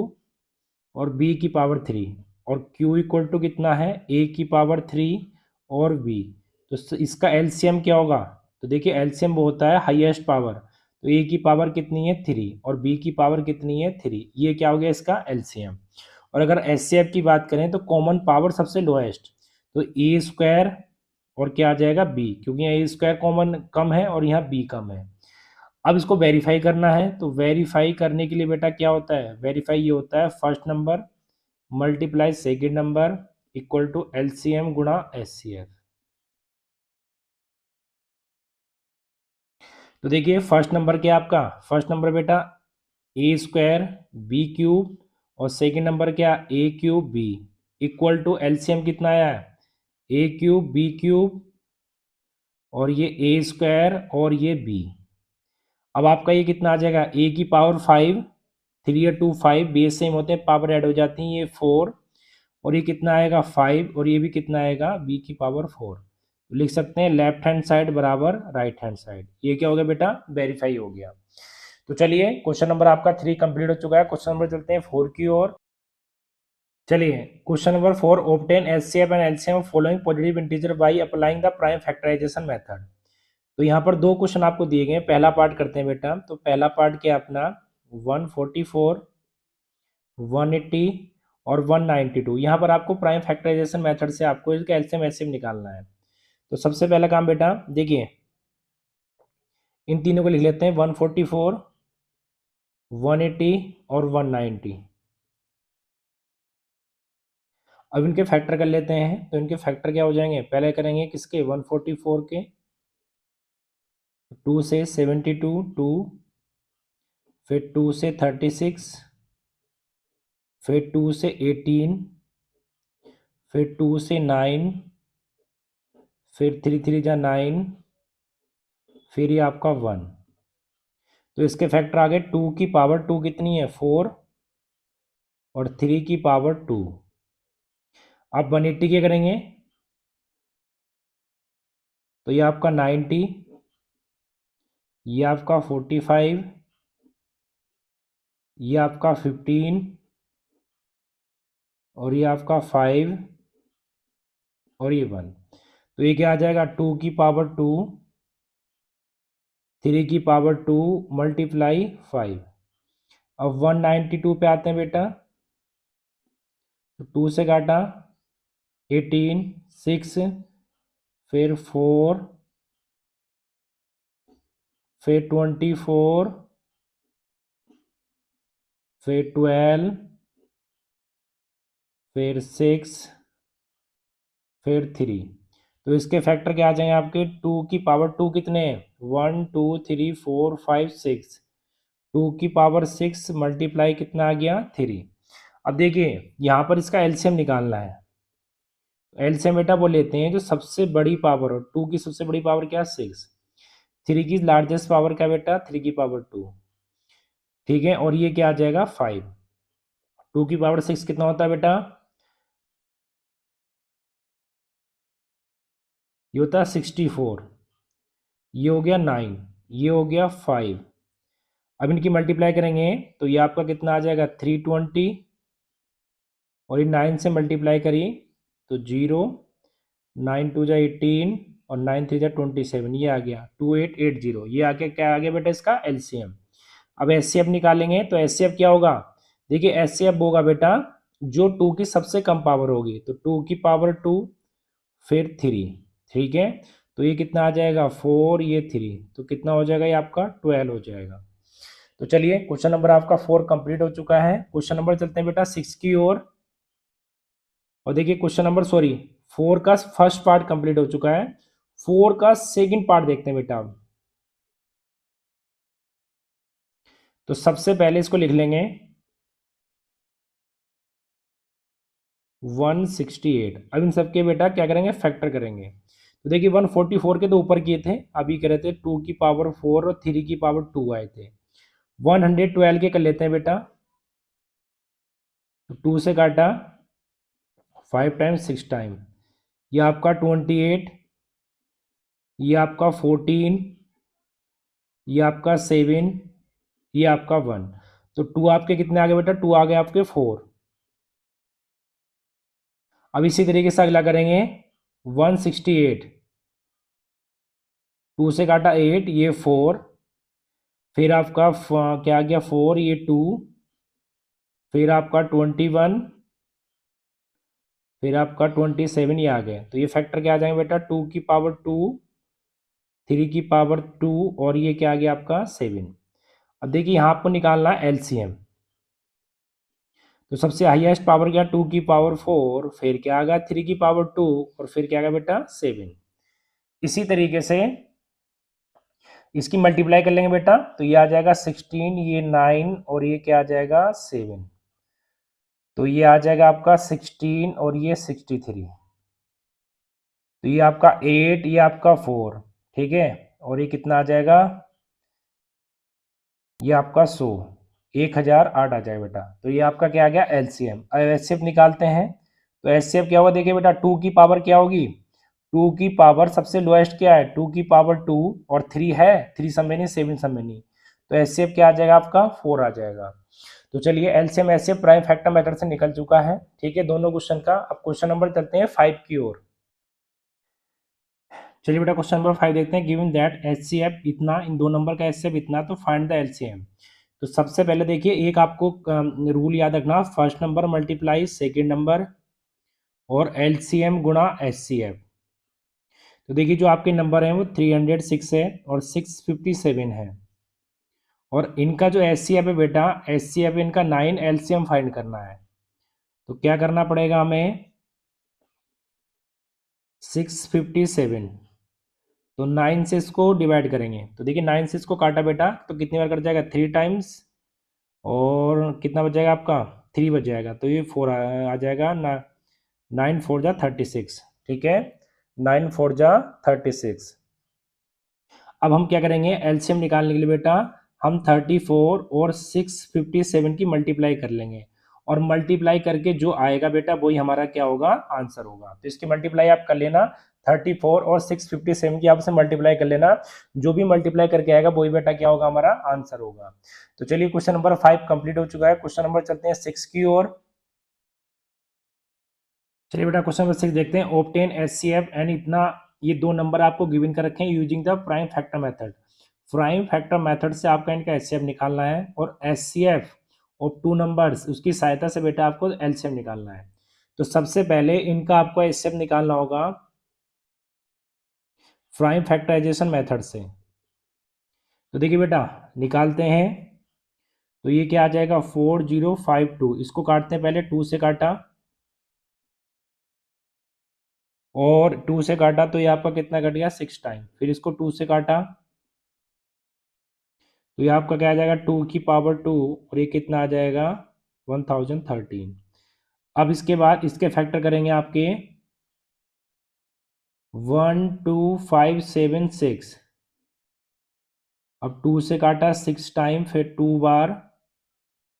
और b की पावर 3, और q इक्वल टू कितना है, a की पावर 3 और b। तो इसका एलसीएम क्या होगा, तो देखिए एलसीएम वो होता है हाईएस्ट पावर, तो a की पावर कितनी है 3 और b की पावर कितनी है 3, ये क्या हो गया इसका एलसीएम। और अगर एचसीएफ की बात करें तो कॉमन पावर सबसे लोएस्ट, तो ए स्क्वायर और क्या आ जाएगा बी, क्योंकि यहाँ ए स्क्वायर कॉमन कम है और यहाँ बी कम है। अब इसको वेरीफाई करना है, तो वेरीफाई करने के लिए बेटा क्या होता है, वेरीफाई ये होता है first number multiply second number equal to LCM गुणा एचसीएफ। तो देखिए फर्स्ट नंबर क्या आपका, फर्स्ट नंबर बेटा ए स्क्वायर बी क्यूब और सेकेंड नंबर क्या A cube B equal to LCM कितना आया है, ए क्यूब बी क्यूब और ये ए स्क्वायर और ये बी। अब आपका ये कितना आ जाएगा, ए की पावर 5, 3 या 2 5 बेस सेम होते हैं, पावर ऐड हो जाती है, ये 4 और ये कितना आएगा 5 और ये भी कितना आएगा बी की पावर 4। तो लिख सकते हैं लेफ्ट हैंड साइड बराबर राइट हैंड साइड। ये क्या हो गया बेटा, वेरीफाई हो गया। तो चलिए क्वेश्चन नंबर आपका 3 कंप्लीट हो चुका है। क्वेश्चन नंबर चलते हैं 4 की ओर। चलिए question number 4, obtain HCF and LCM following positive integer by applying the prime factorisation method. तो यहाँ पर दो क्वेश्चन आपको दिए गए हैं, पहला पार्ट करते हैं बेटा। तो पहला पार्ट क्या अपना 144 180 और 192, यहाँ पर आपको प्राइम फैक्टराइजेशन मेथड से आपको इसका एलसीएम एचसीएफ निकालना है। तो सबसे पहला काम बेटा देखिए इन तीनों को लिख लेते हैं 144 180 और 190। अब इनके फैक्टर कर लेते हैं, तो इनके फैक्टर क्या हो जाएंगे, पहले करेंगे किसके 144 के, 2 से 72 2, फिर 2 से 36, फिर 2 से 18, फिर 2 से 9, फिर 3 3 जा 9, फिर ये आपका 1। तो इसके फैक्टर आ गए 2 की पावर 2 कितनी है 4 और 3 की पावर 2। आप 180 के करेंगे तो ये आपका 90, ये आपका 45, ये आपका 15 और ये आपका 5 और ये 1। तो ये क्या आ जाएगा 2 की पावर 2, 3 की पावर 2 मल्टीप्लाई 5। अब 192 पे आते हैं बेटा। तो 2 से काटा 18, 6, फिर 4, फिर 24, फिर 12, फिर 6, फिर 3। तो इसके फैक्टर क्या आ जाएंगे आपके? 2 की पावर 2 कितने? 1, 2, 3, 4, 5, 6। 2 की पावर 6 मल्टीप्लाई कितना आ गया? 3। अब देखिए यहाँ पर इसका एलसीएम निकालना है। एलसीएम बेटा वो लेते हैं जो सबसे बड़ी पावर हो। 2 की सबसे बड़ी पावर क्या? 6। 3 की लार्जेस्ट पावर क्या बेटा? 3 की पावर 2। ठीक है, और ये क्या आ जाएगा? 5। 2 की पावर 6 कितना होता है बेटा? ये होता है 64। ये हो गया 9, ये हो गया 5। अब इनकी मल्टीप्लाई करेंगे तो ये आपका कितना आ जाएगा? 320, और ये 9 से मल्टीप्लाई करिए तो 0, 9 2 जा 18, और 9 3 जा 27, ये आ गया 2880। ये आके क्या आ गया बेटा? इसका एलसीएम। अब एचसीएफ निकालेंगे तो एचसीएफ क्या होगा? देखिए एचसीएफ होगा बेटा जो 2 की सबसे कम पावर होगी। तो 2 की पावर 2, फिर 3। ठीक है, तो ये कितना आ जाएगा? 4, ये 3, तो कितना हो जाएगा? ये आपका 12 हो जाएगा। तो चलिए क्वेश्चन नंबर आपका 4 कंप्लीट हो चुका है। क्वेश्चन नंबर चलते हैं बेटा 6 की ओर। और देखिए क्वेश्चन नंबर 4 का फर्स्ट पार्ट कंप्लीट हो चुका है। 4 का सेकंड पार्ट देखते हैं बेटा अब। तो सबसे पहले इसको लिख लेंगे 168। अब इन सबके बेटा क्या करेंगे? फैक्टर करेंगे। तो देखिए 144 के तो ऊपर किए थे, अभी कह रहे थे 2 की पावर 4 और 3 की पावर 2 आए थे। 112 के कर लेते हैं बेटा। तो 2 से काटा 5 टाइम्स 6 टाइम, ये आपका 28, ये आपका 14, ये आपका 7, ये आपका 1। तो 2 आपके कितने आ गए बेटा? 2 आ गए आपके 4। अब इसी तरीके से अगला करेंगे 168। 2 से काटा 8, ये 4, फिर आपका क्या आ गया? 4, ये 2, फिर आपका 21, फिर आपका 27, ये आ गए। तो ये फैक्टर क्या आ जाएंगे बेटा? 2 की पावर 2, 3 की पावर 2, और ये क्या आ गया आपका? 7। अब देखिए यहाँ आपको निकालना है एलसीएम। तो सबसे हाईएस्ट पावर क्या? 2 की पावर 4, फिर क्या आ गया? 3 की पावर 2, और फिर क्या आ गया बेटा? 7। इसी तरीके से इसकी मल्टीप्लाई कर लेंगे बेटा तो ये आ जाएगा 16, ये 9, और ये क्या आ जाएगा? 7। तो ये आ जाएगा आपका 16, और ये 63। तो ये आपका 8, ये आपका 4। ठीक है, और ये कितना आ जाएगा? ये आपका 1008 आ जाएगा बेटा। तो ये आपका क्या आ गया? एलसीएम। अब एचसीएफ निकालते हैं। तो एचसीएफ क्या होगा? देखिए बेटा 2 की पावर क्या होगी? 2 की पावर सबसे लोएस्ट क्या है? 2 की पावर 2, और 3 है, 3 सब में नहीं, 7 सब में नहीं। तो एचसीएफ क्या आ जाएगा आपका? 4 आ जाएगा। तो चलिए LCM HCF prime factor method से निकल चुका है। ठीक है, दोनों क्वेश्चन का। अब क्वेश्चन नंबर चलते हैं 5 की ओर। चलिए बेटा क्वेश्चन नंबर 5 देखते हैं। गिवन दैट एचसीएफ इतना, इन दो नंबर का एचसीएफ इतना, तो फाइंड द एलसीएम। तो सबसे पहले देखिए एक आपको रूल याद रखना, first number multiply second number, और एलसीएम गुणा एचसीएफ। तो देखिए जो आपके नंबर हैं वो 306 है और 657 है, और इनका जो एचसीएफ है बेटा, एचसीएफ इनका 9, एलसीएम फाइंड करना है। तो क्या करना पड़ेगा हमें? 657, तो 9 से इसको डिवाइड करेंगे। तो देखिए 9 से इसको काटा बेटा तो कितनी बार कट जाएगा? 3 टाइम्स, और कितना बच जाएगा आपका? 3 बच जाएगा। तो ये 4 आ जाएगा ना। 9 4 जा 36। ठीक है, 9 4 जा 36। अब हम क्या करेंगे? एलसीएम निकालने के लिए बेटा हम 34 और 657 की मल्टीप्लाई कर लेंगे, और मल्टीप्लाई करके जो आएगा बेटा वही हमारा क्या होगा? आंसर होगा। तो इसकी मल्टीप्लाई आप कर लेना, 34 और 657 की आपसे मल्टीप्लाई कर लेना। जो भी मल्टीप्लाई करके आएगा वही बेटा क्या होगा? हमारा आंसर होगा। तो चलिए क्वेश्चन नंबर 5 कंप्लीट हो चुका है। क्वेश्चन नंबर चलते हैं 6 की ओर। चलिए बेटा क्वेश्चन नंबर 6 देखते हैं। ऑब्टेन एचसीएफ एंड इतना, ये दो नंबर आपको गिवन कर रखे हैं using the prime factor method. Prime factor method से आपका इनका एचसीएफ निकालना है, और एचसीएफ ऑफ टू नंबर्स उसकी सहायता से बेटा आपको एलसीएम निकालना है। तो सबसे पहले इनका आपको एचसीएफ निकालना होगा प्राइम फैक्टराइजेशन मेथड से। तो देखिए बेटा निकालते हैं। तो ये क्या आ जाएगा 4052, इसको काटते हैं, पहले 2 से काटा और 2 से काटा तो ये आपका कितना कट गया 6 टाइम, फिर इसको 2 से काटा तो ये आपका क्या आ जाएगा 2 की पावर 2 और ये कितना आ जाएगा 1013। अब इसके बाद इसके फैक्टर करेंगे आपके 12576। अब 2 से काटा 6 टाइम, फिर 2 बार,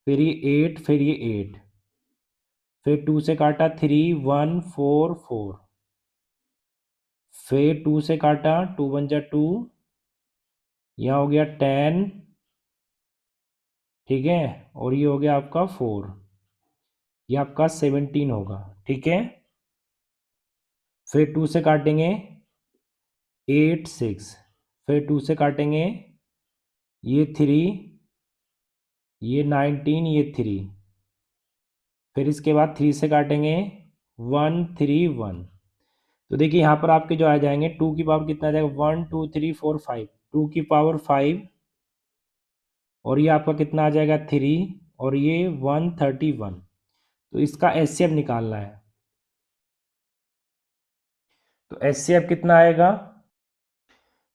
फिर ये 8, फिर ये 8, फिर 2 से काटा 3144, फिर 2 से काटा 2 1 जा 2, यहाँ हो गया 10, ठीक है, और ये हो गया आपका 4, ये आपका 17 होगा, ठीक है। फिर 2 से काटेंगे 8 6, फिर 2 से काटेंगे ये 3, ये 19, ये 3, फिर इसके बाद 3 से काटेंगे 1 3 1। तो देखिए यहाँ पर आपके जो आ जाएंगे 2 की पावर कितना आ जाएगा 1 2 3 4 5, 2 की पावर 5, और ये आपका कितना आ जाएगा 3, और ये 131। तो इसका एचसीएफ निकालना है। तो एचसीएफ कितना आएगा,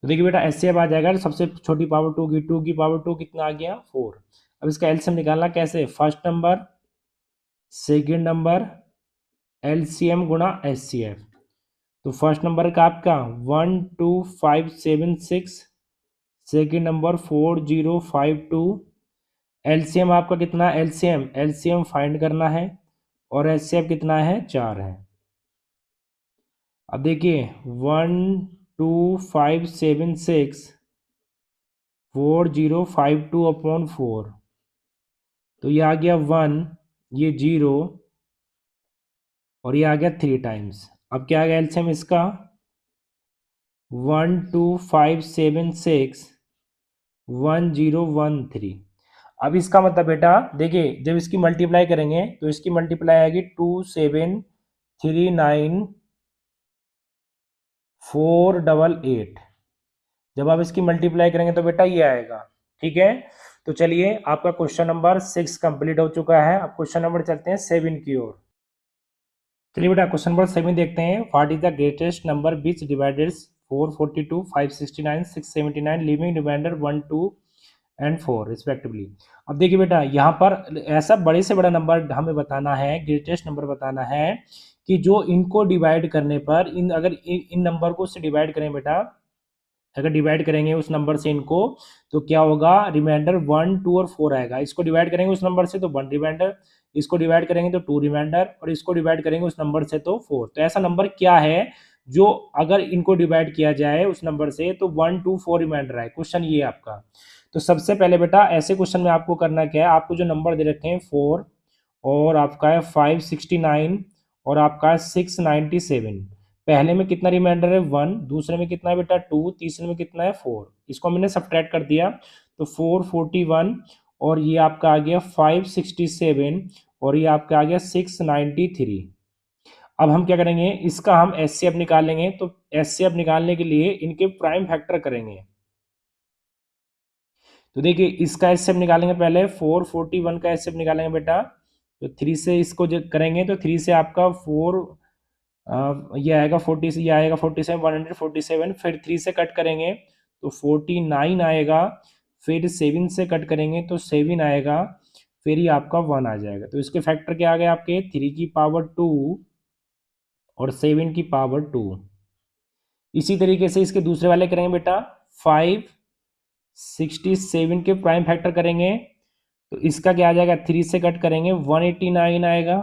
तो देखिए बेटा एचसीएफ आ जाएगा सबसे छोटी पावर 2 की, 2 की पावर 2 कितना आ गया 4। अब इसका एलसीएम निकालना कैसे, first number second number LCM गुणा एचसीएफ। तो फर्स्ट नंबर का आपका 12576, सेकेंड नंबर 4052, एलसीएम आपका कितना, एलसीएम फाइंड करना है, और एचसीएफ कितना है 4 है। अब देखिए 12576 4052 अपॉन 4, तो ये आ गया 1, ये 0, और ये आ गया 3 टाइम्स। अब क्या आ गया एलसीएम इसका 12576 1013। अब इसका मतलब बेटा देखिए जब इसकी मल्टीप्लाई करेंगे तो इसकी मल्टीप्लाई आएगी 2739488। जब आप इसकी मल्टीप्लाई करेंगे तो बेटा ये आएगा, ठीक है। तो चलिए आपका क्वेश्चन नंबर 6 कंप्लीट हो चुका है। अब क्वेश्चन नंबर चलते हैं 7 की ओर। चलिए बेटा क्वेश्चन नंबर 7 देखते हैं। What is the greatest number which divides 442 569 679 leaving remainder 1 2 and 4 respectively. अब देखिए बेटा यहाँ पर ऐसा बड़े से बड़ा नंबर हमें बताना है, ग्रेटेस्ट नंबर बताना है कि जो इनको डिवाइड करने पर अगर इन नंबर को से डिवाइड करें बेटा, अगर डिवाइड करेंगे उस नंबर से इनको तो क्या होगा रिमाइंडर 1 2 और 4 आएगा। इसको डिवाइड करेंगे उस नंबर से तो 1 रिमाइंडर, इसको डिवाइड करेंगे तो 2 रिमाइंडर, और इसको डिवाइड करेंगे उस नंबर से तो 4। तो ऐसा नंबर क्या है जो अगर इनको डिवाइड किया जाए उस नंबर से तो 1 2 4 रिमाइंडर आए। क्वेश्चन ये आपका। तो सबसे पहले बेटा ऐसे क्वेश्चन में आपको करना क्या है, आपको जो नंबर दे रखे हैं 4 और आपका है 569 और आपका है 697, पहले में कितना रिमाइंडर है 1, दूसरे में कितना है बेटा 2, तीसरे में कितना है 4। इसको मैंने सब्ट्रैक्ट कर दिया तो 441, और ये आपका आ गया 567, और ये आपका आ गया 693। अब हम क्या करेंगे, इसका हम एचसीएफ निकालेंगे। तो एचसीएफ निकालने के लिए इनके प्राइम फैक्टर करेंगे। तो देखिए इसका एचसीएफ निकालेंगे, पहले 441 का एचसीएफ निकालेंगे बेटा। तो 3 से इसको जो करेंगे तो 3 से आपका 4 ये आएगा 40 से, ये आएगा 47 147, फिर 3 से कट करेंगे तो 49 आएगा, फिर 7 से कट करेंगे तो 7 आएगा, फिर ये आपका 1 आ जाएगा। तो इसके फैक्टर क्या आ गए आपके 3 की पावर 2 और 7 की पावर 2। इसी तरीके से इसके दूसरे वाले करेंगे बेटा 567 के प्राइम फैक्टर करेंगे तो इसका क्या आ जाएगा 3 से कट करेंगे 189 आएगा,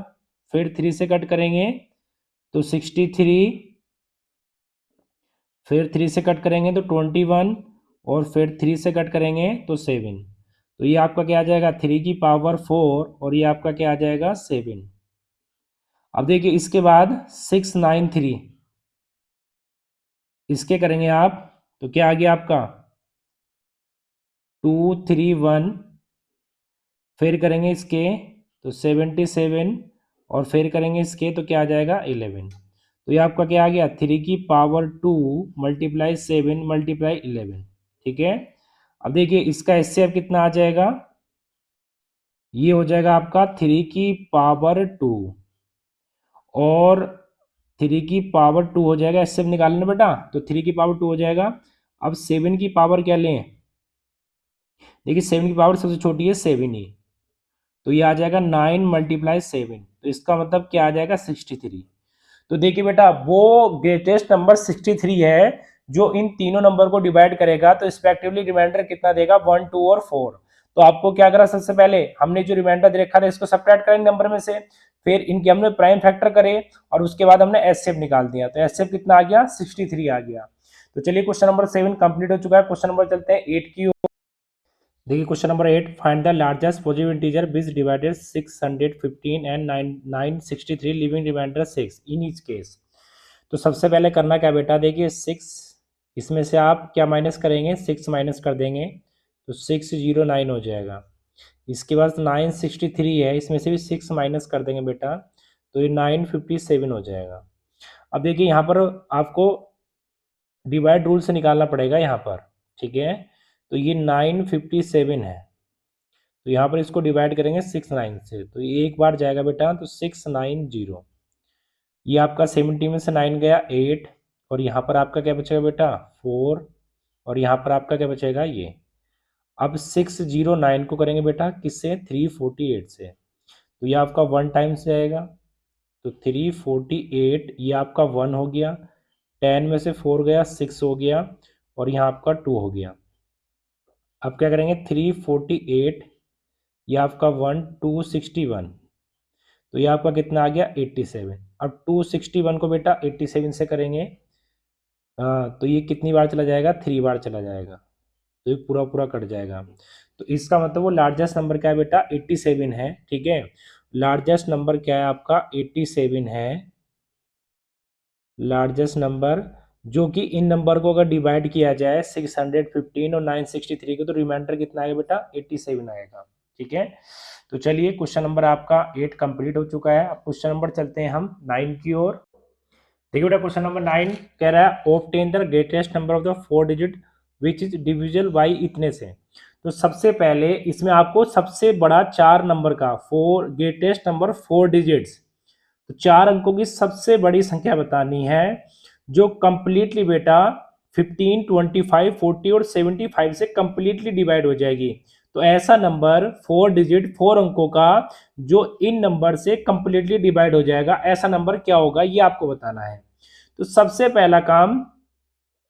फिर 3 से कट करेंगे तो 63, फिर 3 से कट करेंगे तो 21, और फिर 3 से कट करेंगे तो 7। तो ये आपका क्या आ जाएगा 3 की पावर 4, और ये आपका क्या आ जाएगा 7। अब देखिए इसके बाद 693 इसके करेंगे आप तो क्या आ गया आपका 231, फिर करेंगे इसके तो 77, और फिर करेंगे इसके तो क्या आ जाएगा 11। तो ये आपका क्या आ गया 3 की पावर 2 मल्टीप्लाई 7 मल्टीप्लाई 11। ठीक है। अब देखिए इसका एचसीएफ कितना आ जाएगा, ये हो जाएगा आपका 3 की पावर 2 और 3 की पावर 2 हो जाएगा, एचसीएफ निकालना बेटा, तो 3 की पावर 2 हो जाएगा। अब 7 की पावर क्या लें, देखिए 7 की पावर सबसे छोटी है 7 ही, तो ये आ जाएगा 9 मल्टीप्लाई 7, तो इसका मतलब क्या आ जाएगा 63। तो देखिए बेटा वो ग्रेटेस्ट नंबर 63 है जो इन तीनों नंबर को डिवाइड करेगा, तो रिस्पेक्टिवली रिमाइंडर कितना देगा 1 2 और 4। तो आपको क्या करा, सबसे पहले हमने जो रिमाइंडर रखा था इसको सब्ट्रैक्ट करेंगे नंबर में से, फिर इनके हमने प्राइम फैक्टर करे और उसके बाद हमने एचसीएफ निकाल दिया, तो एचसीएफ कितना आ गया 63 आ गया। तो चलिए क्वेश्चन नंबर 7 कंप्लीट हो चुका है। क्वेश्चन नंबर चलते हैं 8 की। देखिए question number 8, find the largest positive integer which divided 615 and 963 leaving remainder 6 in each case. तो सबसे पहले करना क्या बेटा, देखिए 6 इसमें से आप क्या माइनस करेंगे, 6 माइनस कर देंगे तो 609 हो जाएगा। इसके बाद 963 है, इसमें से भी 6 माइनस कर देंगे बेटा तो ये 957 हो जाएगा। अब देखिए यहाँ पर आपको डिवाइड रूल से निकालना पड़ेगा यहाँ पर, ठीक है। तो ये 957 है, तो यहाँ पर इसको डिवाइड करेंगे 6 9 से, तो ये एक बार जाएगा बेटा तो 690। ये आपका 70 में से 9 गया 8, और यहाँ पर आपका क्या बचेगा बेटा 4, और यहाँ पर आपका क्या बचेगा ये। अब 609 को करेंगे बेटा किससे, 348 से, तो ये आपका 1 टाइम से आएगा, तो 348 ये आपका 1 हो गया, 10 में से 4 गया 6 हो गया, और यहाँ आपका 2 हो गया। अब क्या करेंगे 348 ये आपका 1 261, तो ये आपका कितना आ गया 87। अब 261 को बेटा 87 से करेंगे, तो ये कितनी बार चला जाएगा 3 बार चला जाएगा, तो ये पूरा पूरा कट जाएगा। तो इसका मतलब वो लार्जेस्ट नंबर क्या है बेटा 87 है, ठीक है। लार्जेस्ट नंबर क्या है आपका 87 है, लार्जेस्ट नंबर जो कि इन नंबर को अगर डिवाइड किया जाए 615 और 963 को, तो रिमाइंडर कितना आएगा बेटा 87 आएगा, ठीक है। तो चलिए क्वेश्चन नंबर आपका 8 कंप्लीट हो चुका है। अब क्वेश्चन नंबर चलते हैं हम 9 की ओर। देखिए बेटा क्वेश्चन नंबर 9 कह रहा है obtain the greatest number of the 4 digit which is divisible by इतने से। तो सबसे पहले इसमें आपको सबसे बड़ा 4 नंबर का ग्रेटेस्ट नंबर 4 डिजिट्स, तो 4 अंकों की सबसे बड़ी संख्या बतानी है जो कंप्लीटली बेटा 15 25 40 और 75 से कंप्लीटली डिवाइड हो जाएगी। तो ऐसा नंबर 4 डिजिट 4 अंकों का जो इन नंबर से कंप्लीटली डिवाइड हो जाएगा, ऐसा नंबर क्या होगा ये आपको बताना है। तो सबसे पहला काम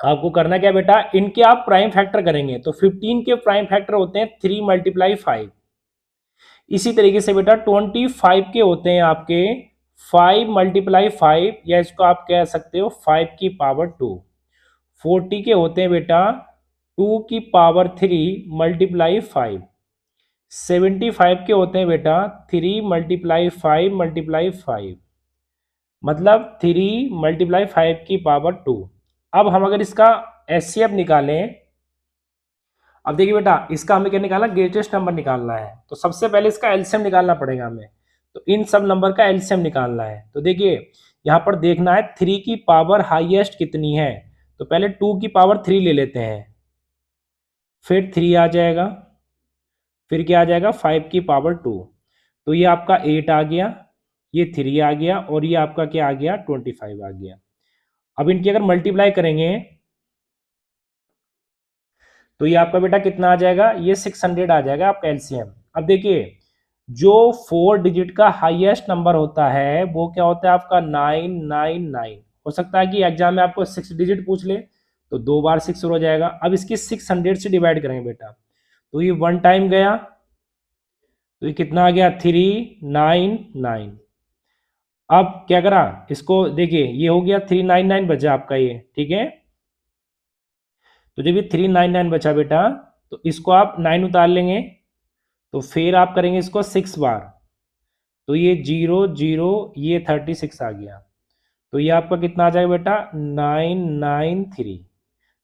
आपको करना क्या बेटा, इनके आप प्राइम फैक्टर करेंगे, तो 15 के प्राइम फैक्टर होते हैं 3 मल्टीप्लाई 5। इसी तरीके से बेटा 25 के होते हैं आपके 5 मल्टीप्लाई 5, या इसको आप कह सकते हो 5 की पावर 2। 40 के होते हैं बेटा 2 की पावर 3 मल्टीप्लाई 5। 75 के होते हैं बेटा 3 मल्टीप्लाई 5 मल्टीप्लाई 5, मतलब 3 मल्टीप्लाई 5 की पावर 2। अब हम अगर इसका एचसीएफ निकालें, अब देखिए बेटा इसका हमें क्या निकालना, ग्रेटेस्ट नंबर निकालना है, तो सबसे पहले इसका एलसीएम निकालना पड़ेगा हमें। तो इन सब नंबर का एलसीएम निकालना है, तो देखिए यहाँ पर देखना है 3 की पावर हाईएस्ट कितनी है, तो पहले 2 की पावर 3 ले लेते हैं, फिर 3 आ जाएगा, फिर क्या आ जाएगा 5 की पावर 2, तो ये आपका 8 आ गया, ये 3 आ गया, और ये आपका क्या आ गया 25 आ गया। अब इनकी अगर मल्टीप्लाई करेंगे तो ये आपका बेटा कितना आ जाएगा, ये 600 आ जाएगा आपका एलसीएम। अब देखिए जो 4 डिजिट का हाईएस्ट नंबर होता है वो क्या होता है आपका 999। हो सकता है कि एग्जाम में आपको 6 डिजिट पूछ ले, तो 2 बार 6 हो जाएगा। अब इसकी 600 से डिवाइड करेंगे बेटा, तो ये 1 टाइम गया, तो ये कितना आ गया 399। अब क्या करा इसको, देखिए ये हो गया 399 बचा आपका ये, ठीक है। तो जब ये 399 बचा बेटा, तो इसको आप 9 उतार लेंगे, तो फिर आप करेंगे इसको 6 बार, तो ये 0 0 ये 36 आ गया, तो ये आपका कितना आ जाएगा बेटा 993।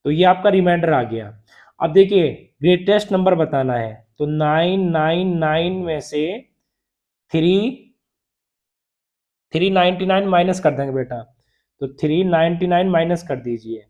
तो ये आपका रिमाइंडर आ गया। अब देखिए ग्रेटेस्ट नंबर बताना है, तो 999 में से 3 399 माइनस कर देंगे बेटा, तो 399 माइनस कर दीजिए,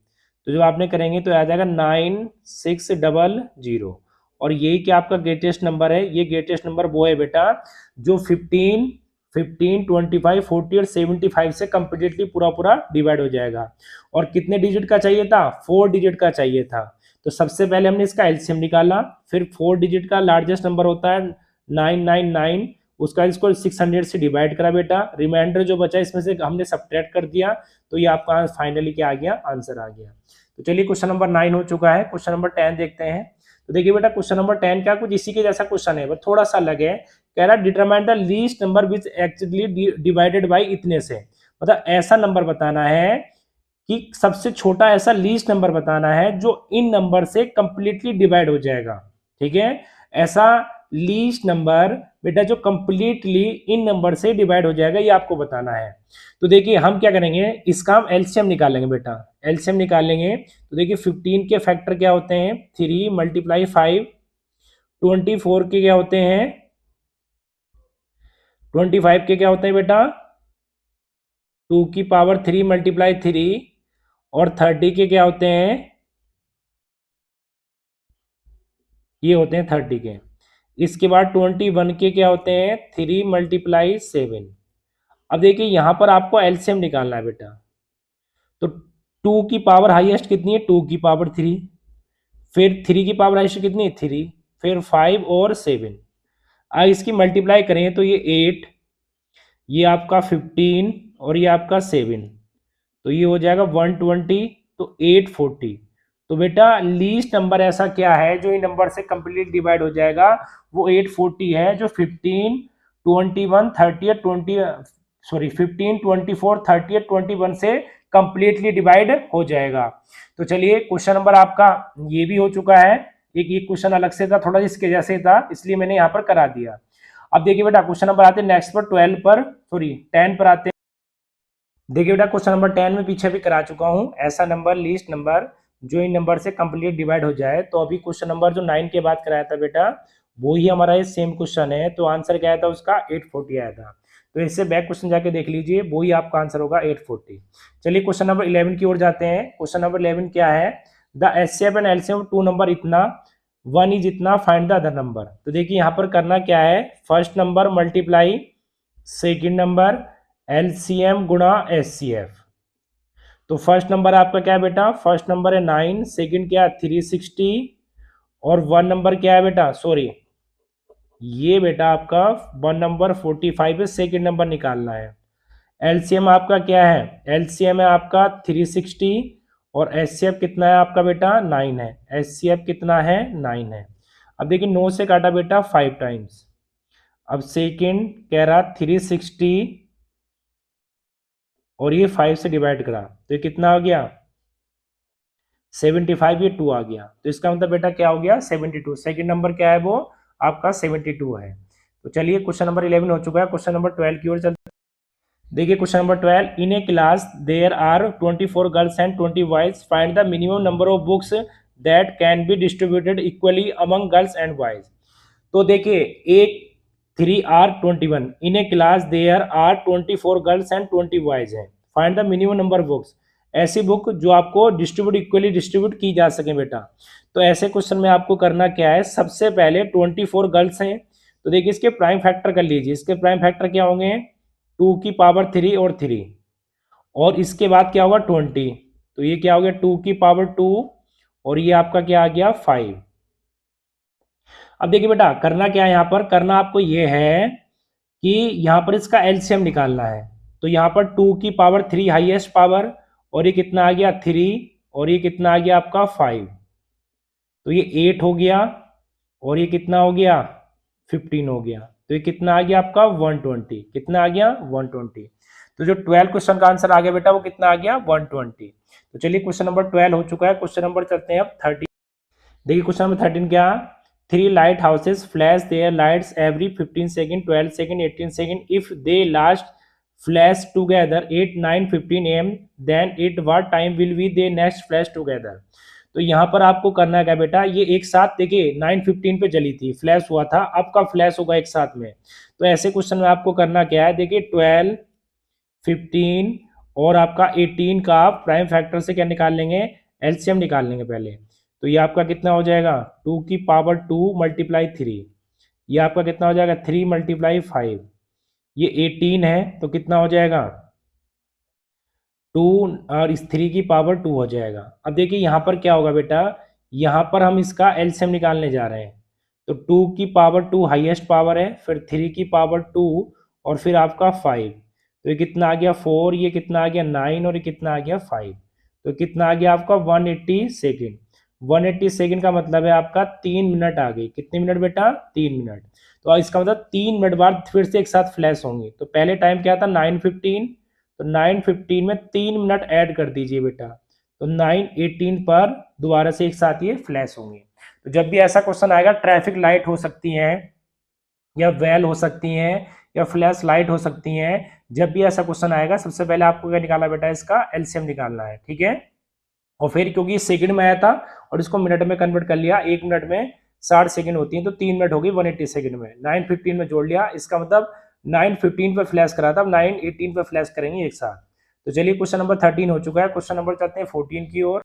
तो जो आपने करेंगे तो आ जाएगा 9600। और यही क्या आपका ग्रेटेस्ट नंबर है, ये ग्रेटेस्ट नंबर वो है बेटा जो 15, 15, 25, 40 और 75 से कंप्लीटली पूरा पूरा डिवाइड हो जाएगा। और कितने डिजिट का चाहिए था, 4 डिजिट का चाहिए था। तो सबसे पहले हमने इसका एलसीएम निकाला, फिर 4 डिजिट का लार्जेस्ट नंबर होता है 999, उसका इसको 600 से डिवाइड करा बेटा, रिमाइंडर जो बचा इसमें से हमने सब्ट्रैक्ट कर दिया, तो ये आपका फाइनली क्या आ गया, आंसर आ गया। तो चलिए क्वेश्चन नंबर 9 हो चुका है, क्वेश्चन नंबर 10 देखते हैं। तो देखिए बेटा क्वेश्चन नंबर 10 क्या कुछ इसी के जैसा क्वेश्चन है, बट थोड़ा सा अलग है। कह रहा determine the least number which actually divided by इतने से, मतलब ऐसा नंबर बताना है कि सबसे छोटा ऐसा लीस्ट नंबर बताना है जो इन नंबर से कंप्लीटली डिवाइड हो जाएगा। ठीक है, ऐसा लीस्ट नंबर बेटा जो कंप्लीटली इन नंबर से डिवाइड हो जाएगा, ये आपको बताना है। तो देखिए हम क्या करेंगे, इसका हम एलसीएम निकालेंगे बेटा, एलसीएम निकालेंगे। तो देखिए 15 के फैक्टर क्या होते हैं, 3 × 5, 24 के क्या होते हैं, 25 के क्या होते हैं बेटा 2 की पावर 3 × 3, और 30 के क्या होते हैं, ये होते हैं 30 के। इसके बाद 21 के क्या होते हैं 3 × 7। अब देखिए यहां पर आपको एलसीएम निकालना है बेटा, तो 2 की पावर हाईएस्ट कितनी है, 2 की पावर 3, फिर 3 की पावर हाईएस्ट कितनी है 3, फिर 5 और 7। अब इसकी मल्टीप्लाई करें तो ये 8, ये आपका 15 और ये आपका 7, तो ये हो जाएगा 120, तो 840। तो बेटा लीस्ट नंबर ऐसा क्या है जो इन नंबर से कंप्लीट डिवाइड हो जाएगा, वो 840 है, जो 15, 21, 30 सॉरी 15, 24, 30 और 21 से कंप्लीटली डिवाइड हो जाएगा। तो चलिए क्वेश्चन नंबर आपका ये भी हो चुका है, एक ये क्वेश्चन अलग से था, थोड़ा इसके जैसे था, इसलिए मैंने यहाँ पर करा दिया। अब देखिए बेटा क्वेश्चन नंबर आते हैं नेक्स्ट पर 12 पर, सॉरी 10 पर आते हैं। देखिए बेटा क्वेश्चन नंबर 10 में पीछे भी करा चुका हूं, ऐसा नंबर लीस्ट नंबर जो इन नंबर से कंप्लीट डिवाइड हो जाए। तो अभी क्वेश्चन नंबर जो 9 के बाद कराया था बेटा, वो ही हमारा ये सेम क्वेश्चन है। तो आंसर क्या आया था उसका 840 आया था। तो इससे बैक क्वेश्चन जाके देख लीजिए, वो ही आपका आंसर होगा 840। चलिए क्वेश्चन नंबर 11 की ओर जाते हैं। क्वेश्चन नंबर 11 क्या है, the HCF and LCM two number इतना, 1 इज इतना, फाइंड द अदर नंबर। तो देखिए यहाँ पर करना क्या है, first number multiply second number LCM गुणा एचसीएफ। तो फर्स्ट नंबर आपका क्या है बेटा, फर्स्ट नंबर है 9, सेकंड क्या है 360, और 1 नंबर क्या है बेटा, सॉरी ये बेटा आपका 1 नंबर 45 है, सेकंड नंबर निकालना है। एलसीएम आपका क्या है, एलसीएम है आपका 360, और एचसीएफ कितना है आपका बेटा 9 है, एचसीएफ कितना है 9 है। अब देखिए 9 से काटा बेटा 5 टाइम्स, अब सेकंड कह रहा 360 और ये 5 से डिवाइड करा, तो ये कितना आ गया 75, ये 2 आ गया। तो इसका मतलब बेटा क्या हो गया 72, सेकंड नंबर क्या है वो आपका 72 है। तो चलिए क्वेश्चन नंबर 11 हो चुका है, क्वेश्चन नंबर 12 की ओर चलते हैं। देखिए question number 12, in a class there are 24 girls and 20 boys, find the minimum number of books that can be distributed equally among girls and boys. तो देखिए एक 3R21 in a class there are 24 girls and 20 boys है, find the minimum number books, ऐसी book जो आपको distribute equally distribute की जा सके बेटा। तो ऐसे क्वेश्चन में आपको करना क्या है, सबसे पहले 24 गर्ल्स हैं, तो देखिए इसके प्राइम फैक्टर कर लीजिए, इसके प्राइम फैक्टर क्या होंगे 2 की पावर 3 और 3, और इसके बाद क्या होगा 20, तो ये क्या हो गया 2 की पावर 2, और ये आपका क्या आ गया 5। अब देखिए बेटा करना क्या है, यहाँ पर करना आपको ये है कि यहाँ पर इसका एलसीएम निकालना है। तो यहाँ पर 2 की पावर 3 हाईएस्ट पावर, और ये कितना आ गया 3, और ये कितना आ गया आपका 5, तो ये 8 हो गया, और ये कितना हो गया 15 हो गया, तो ये कितना आ गया आपका 120, कितना आ गया 120। तो जो 12 क्वेश्चन का आंसर आ गया बेटा वो कितना आ गया 120। तो चलिए क्वेश्चन नंबर 12 हो चुका है, क्वेश्चन नंबर चलते हैं अब 13। देखिए क्वेश्चन नंबर 13 क्या, 3 lighthouses flash their lights every 15 second, 12 second, 18 second, if they last flash together 8, 9, 15 AM, then it what time will be the next flash together. तो यहाँ पर आपको करना है क्या बेटा, ये एक साथ देखिए 9:15 पे जली थी, फ्लैश हुआ था, अब का फ्लैश होगा एक साथ में। तो ऐसे क्वेश्चन में आपको करना क्या है, देखिए 12, 15 और आपका 18 का आप प्राइम फैक्टर से क्या निकाल लेंगे, एलसीएम निकाल लेंगे पहले। तो ये आपका कितना हो जाएगा, 2 की पावर 2 मल्टीप्लाई 3, ये आपका कितना हो जाएगा 3 मल्टीप्लाई 5, ये 18 है तो कितना हो जाएगा 2 और इस 3 की पावर 2 हो जाएगा। अब देखिए यहाँ पर क्या होगा बेटा, यहाँ पर हम इसका एलसीएम निकालने जा रहे हैं। तो 2 की पावर 2 हाईएस्ट पावर है, फिर 3 की पावर 2 और फिर आपका 5, तो ये कितना आ गया 4, ये कितना आ गया 9 और ये कितना आ गया 5, तो कितना आ गया आपका 180 सेकेंड। 180 सेकेंड का मतलब है आपका 3 मिनट आ गई। कितने मिनट बेटा, 3 मिनट। तो इसका मतलब 3 मिनट बाद फिर से एक साथ फ्लैश होंगे। तो पहले टाइम क्या था 9:15, तो 9:15 में 3 मिनट ऐड कर दीजिए बेटा, तो 9:18 पर दोबारा से एक साथ ये फ्लैश होंगे। तो जब भी ऐसा क्वेश्चन आएगा, ट्रैफिक लाइट हो सकती है या वेल हो सकती हैं या फ्लैश लाइट हो सकती हैं, जब भी ऐसा क्वेश्चन आएगा सबसे पहले आपको क्या निकालना बेटा, इसका एलसीएम निकालना है, ठीक है। और फिर क्योंकि ये सेकंड में आया था और इसको मिनट में कन्वर्ट कर लिया, 1 मिनट में 60 सेकंड होती है, तो 3 मिनट हो गई 180 सेकंड में, 9:15 में जोड़ लिया, इसका मतलब 9:15 पर फ्लैश करा था, अब 9:18 पर फ्लैश करेंगे एक साथ। तो चलिए क्वेश्चन नंबर 13 हो चुका है, क्वेश्चन नंबर चलते हैं 14 की ओर।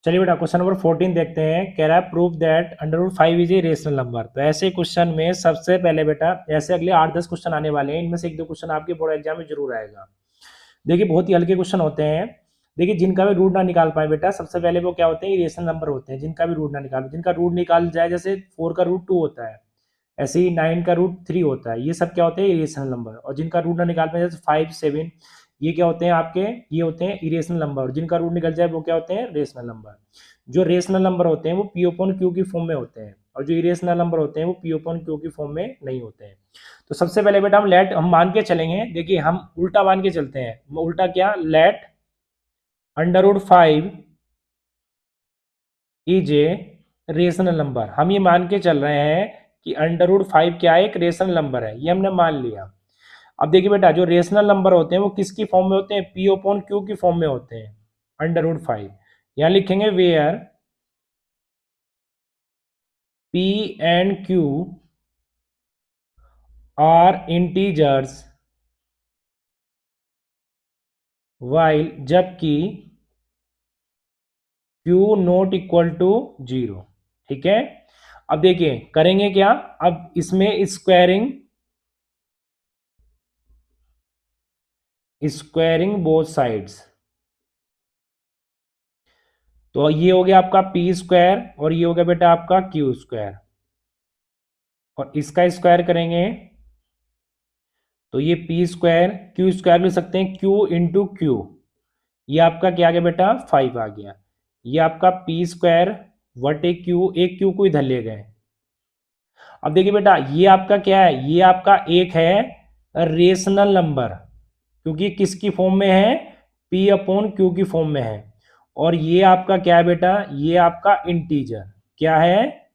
चलिए बेटा क्वेश्चन नंबर 14 देखते हैं, कह रहा है prove that √5 is a rational number. तो ऐसे क्वेश्चन में सबसे पहले बेटा, ऐसे अगले 8-10 क्वेश्चन आने वाले हैं, इनमें से 1-2 क्वेश्चन आपके बोर्ड एग्जाम में जरूर आएगा। देखिए बहुत ही हल्के क्वेश्चन होते हैं। देखिए जिनका भी रूट ना निकाल पाए बेटा, सबसे पहले वो क्या होते हैं, इरेशनल नंबर होते हैं, जिनका भी रूट ना निकाल, जिनका रूट निकाल जाए, जैसे 4 का रूट 2 होता है, ऐसे ही 9 का रूट 3 होता है, ये सब क्या होते हैं, इरेशनल नंबर। और जिनका रूट ना निकाल पाए जैसे 5, 7, ये क्या होते हैं आपके, ये होते हैं इरेशनल नंबर। और जिनका रूट निकल जाए वो क्या होते हैं, रेशनल नंबर। जो रेशनल नंबर होते हैं वो पी अपॉन क्यू की फॉर्म में होते हैं, और जो इरेशनल नंबर होते हैं वो पी अपॉन क्यू की फॉर्म में नहीं होते हैं। तो सबसे पहले बेटा हम मान के चलेंगे। देखिए हम उल्टा मान के चलते हैं, उल्टा क्या, let √5 is a rational number. हम ये मान के चल रहे हैं कि √5 क्या है, एक रेशनल नंबर है, ये हमने मान लिया। अब देखिए बेटा जो रेशनल नंबर होते हैं वो किसकी फॉर्म में होते हैं, पी अपॉन क्यू की फॉर्म में होते हैं, √5। यहां लिखेंगे where P and Q are integers while जबकि Q नॉट इक्वल टू 0। ठीक है, अब देखिए करेंगे क्या, अब इसमें स्क्वायरिंग बोथ साइड्स। तो ये हो गया आपका पी स्क्वायर और ये हो गया बेटा आपका क्यू स्क्वायर, और इसका स्क्वायर करेंगे तो ये पी स्क्वायर, क्यू स्क्वायर लिख सकते हैं, क्यू इंटू क्यू, ये आपका क्या आ गया बेटा 5 आ गया। ये आपका पी स्क्वायर वटे क्यू, एक क्यू को इधर ले गए। अब देखिए बेटा ये आपका क्या है, ये आपका एक है रेशनल नंबर, क्योंकि किसकी फॉर्म में है, पी अपॉन क्यू की फॉर्म में है। और ये आपका क्या है बेटा, ये आपका इंटीजर, क्या है,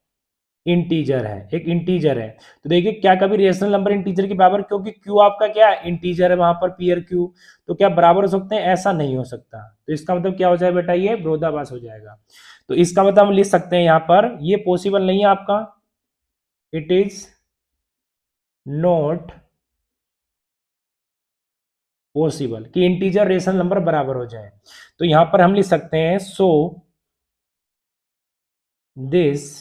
इंटीजर है, एक इंटीजर है। तो देखिए क्या कभी रेशनल नंबर इंटीजर के बराबर, क्योंकि क्यू आपका क्या है, इंटीजर है वहां पर पीयर क्यू, तो क्या बराबर हो सकते हैं, ऐसा नहीं हो सकता। तो इसका मतलब क्या हो जाए बेटा, ये विरोधाभास हो जाएगा। तो इसका मतलब हम लिख सकते हैं यहां पर, ये पॉसिबल नहीं है आपका, इट इज नॉट पॉसिबल कि इंटीजर रेशनल नंबर बराबर हो जाए। तो यहां पर हम लिख सकते हैं so this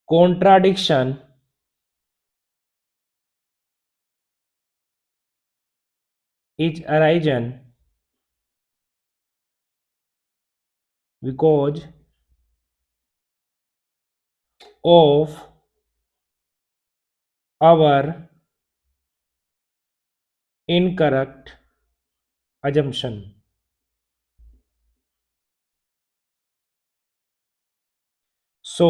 contradiction is arisen because of our incorrect assumption। So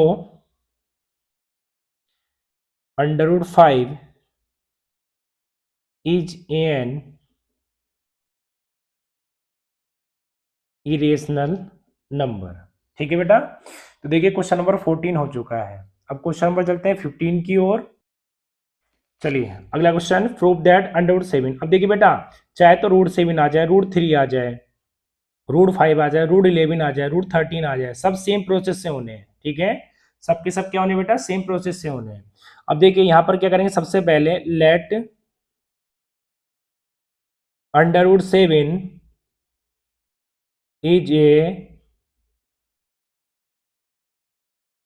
√5 is an irrational number। ठीक है बेटा, तो देखिए क्वेश्चन नंबर 14 हो चुका है। अब क्वेश्चन नंबर चलते हैं 15 की ओर। चलिए अगला क्वेश्चन, प्रूव दैट √7। अब देखिए बेटा चाहे तो √7 आ जाए, √3 आ जाए, √5 आ जाए, √11 आ जाए, √13 आ जाए, सब सेम प्रोसेस से होने हैं। ठीक है, सबके सब क्या होने बेटा, सेम प्रोसेस से होने हैं। अब देखिए यहां पर क्या करेंगे, सबसे पहले let √7 is a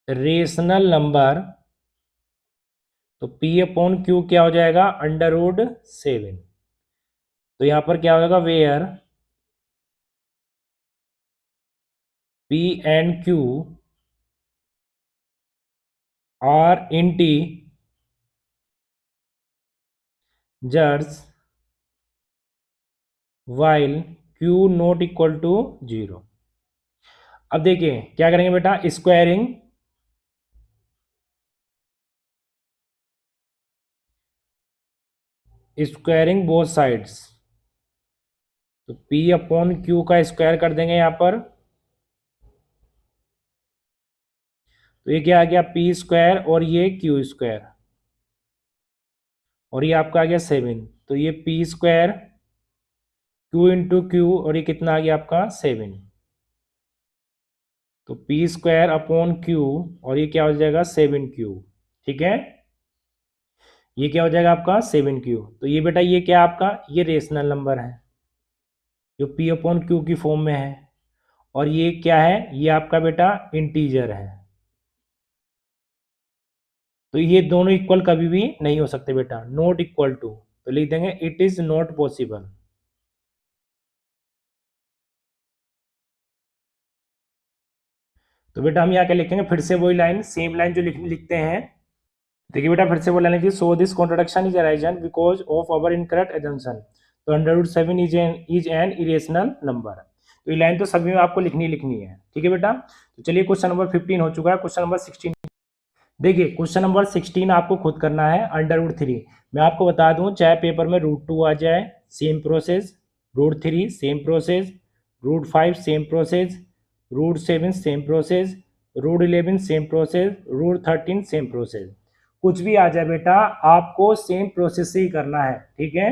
rational number, तो P अपॉन Q क्या हो जाएगा, √7। तो यहां पर क्या होगा, where P and Q are integers while Q not equal to 0। अब देखिए क्या करेंगे बेटा, स्क्वायरिंग बोथ साइड्स, तो P अपॉन Q का स्क्वायर कर देंगे यहां पर, तो ये क्या आ गया, P स्क्वायर और ये Q स्क्वायर, और ये आपका आ गया 7, तो ये P square Q into Q, और ये कितना आ गया आपका 7, तो P स्क्वायर अपॉन Q, और ये क्या हो जाएगा 7Q। ठीक है, ये क्या हो जाएगा आपका 7Q। तो ये बेटा ये क्या आपका, ये रेशनल नंबर है जो P अपॉन Q की फॉर्म में है, और ये क्या है, ये आपका बेटा इंटीजर है। तो ये दोनों इक्वल कभी भी नहीं हो सकते बेटा, नॉट इक्वल टू, तो लिख देंगे इट इज नॉट पॉसिबल। तो बेटा हम यहाँ क्या लिखेंगे, फिर से वही लाइन, सेम लाइन जो लिखते हैं। देखिए बेटा फिर से वो लाइन लिखिए, so this contradiction is arisen because of our incorrect assumption, तो √7 इज एन इरेशनल नंबर। तो ये लाइन तो सभी में आपको लिखनी है। ठीक है बेटा, तो चलिए क्वेश्चन नंबर 15 हो चुका है, क्वेश्चन नंबर 16। देखिए क्वेश्चन नंबर 16 आपको खुद करना है, √3। मैं आपको बता दूं, चाहे पेपर में √2 आ जाए same process, √3 same process, √5 same process, √7 same process, √11 same process, √13 same process, कुछ भी आ जाए बेटा आपको सेम प्रोसेस से ही करना है। ठीक है,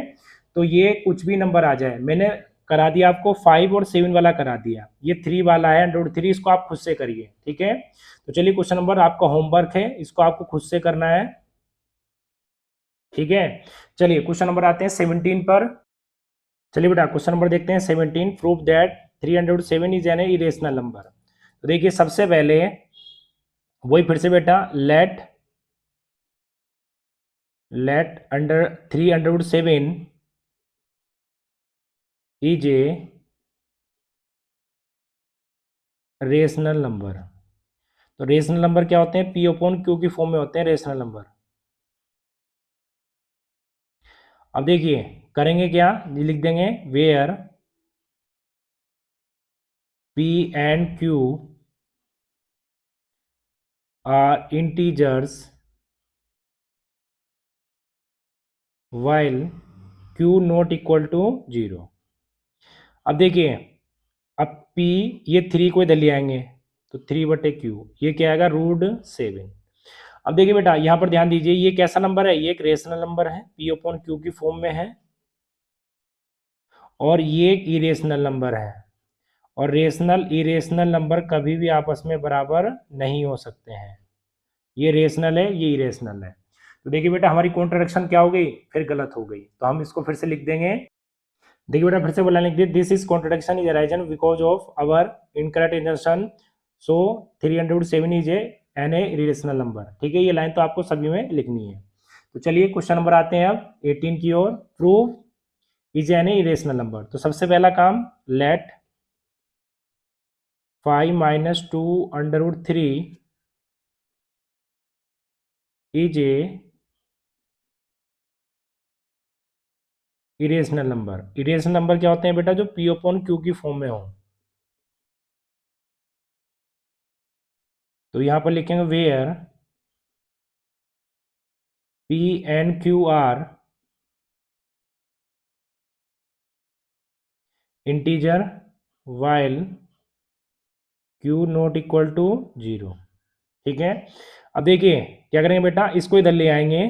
तो ये कुछ भी नंबर आ जाए, मैंने करा दिया आपको 5 और 7 वाला करा दिया, ये 3 वाला है √3, इसको आप खुद से करिए। ठीक है, तो चलिए क्वेश्चन नंबर आपका होमवर्क है, इसको आपको खुद से करना है। ठीक है, चलिए क्वेश्चन नंबर आते हैं 17 पर। चलिए बेटा क्वेश्चन नंबर देखते हैं 17, proof that 307 is an irrational number. तो देखिए सबसे पहले वही फिर से बेटा, let under 307 is a rational number. तो रेशनल नंबर क्या होते हैं, P अपॉन Q की फॉर्म में होते हैं रेशनल नंबर। अब देखिए करेंगे क्या, ये लिख देंगे where P and Q are integers while Q not equal to 0। अब देखिए, अब P ये 3 को इधर ले आएंगे, तो 3/Q, ये क्या आएगा √7। अब देखिए बेटा यहाँ पर ध्यान दीजिए, ये कैसा नंबर है, ये एक रेशनल नंबर है, P अपॉन Q की फॉर्म में है, और ये एक इरेशनल नंबर है, और रेशनल इरेशनल नंबर कभी भी आपस में बराबर नहीं हो सकते हैं, ये रेशनल है ये इरेशनल है। तो देखिए बेटा हमारी कॉन्ट्रडिक्शन क्या हो गई, फिर गलत हो गई, तो हम इसको फिर से लिख देंगे। देखिए बेटा फिर से बोला लिख दिए, this is contradiction is arisen because of our incorrect injunction, so 307 is an a irrational number. ठीक है, ये लाइन तो आपको सभी में लिखनी है। तो चलिए क्वेश्चन नंबर आते हैं अब 18 की ओर, prove is an a irrational number. तो सबसे पहला काम, let 5 - 2 √3 is a irrational number. Irrational number क्या होते हैं बेटा, जो P अपॉन Q की फॉर्म में हो। तो यहां पर लिखेंगे where P and Q are integer while Q not equal to 0। ठीक है, अब देखिए क्या करेंगे बेटा, इसको इधर ले आएंगे,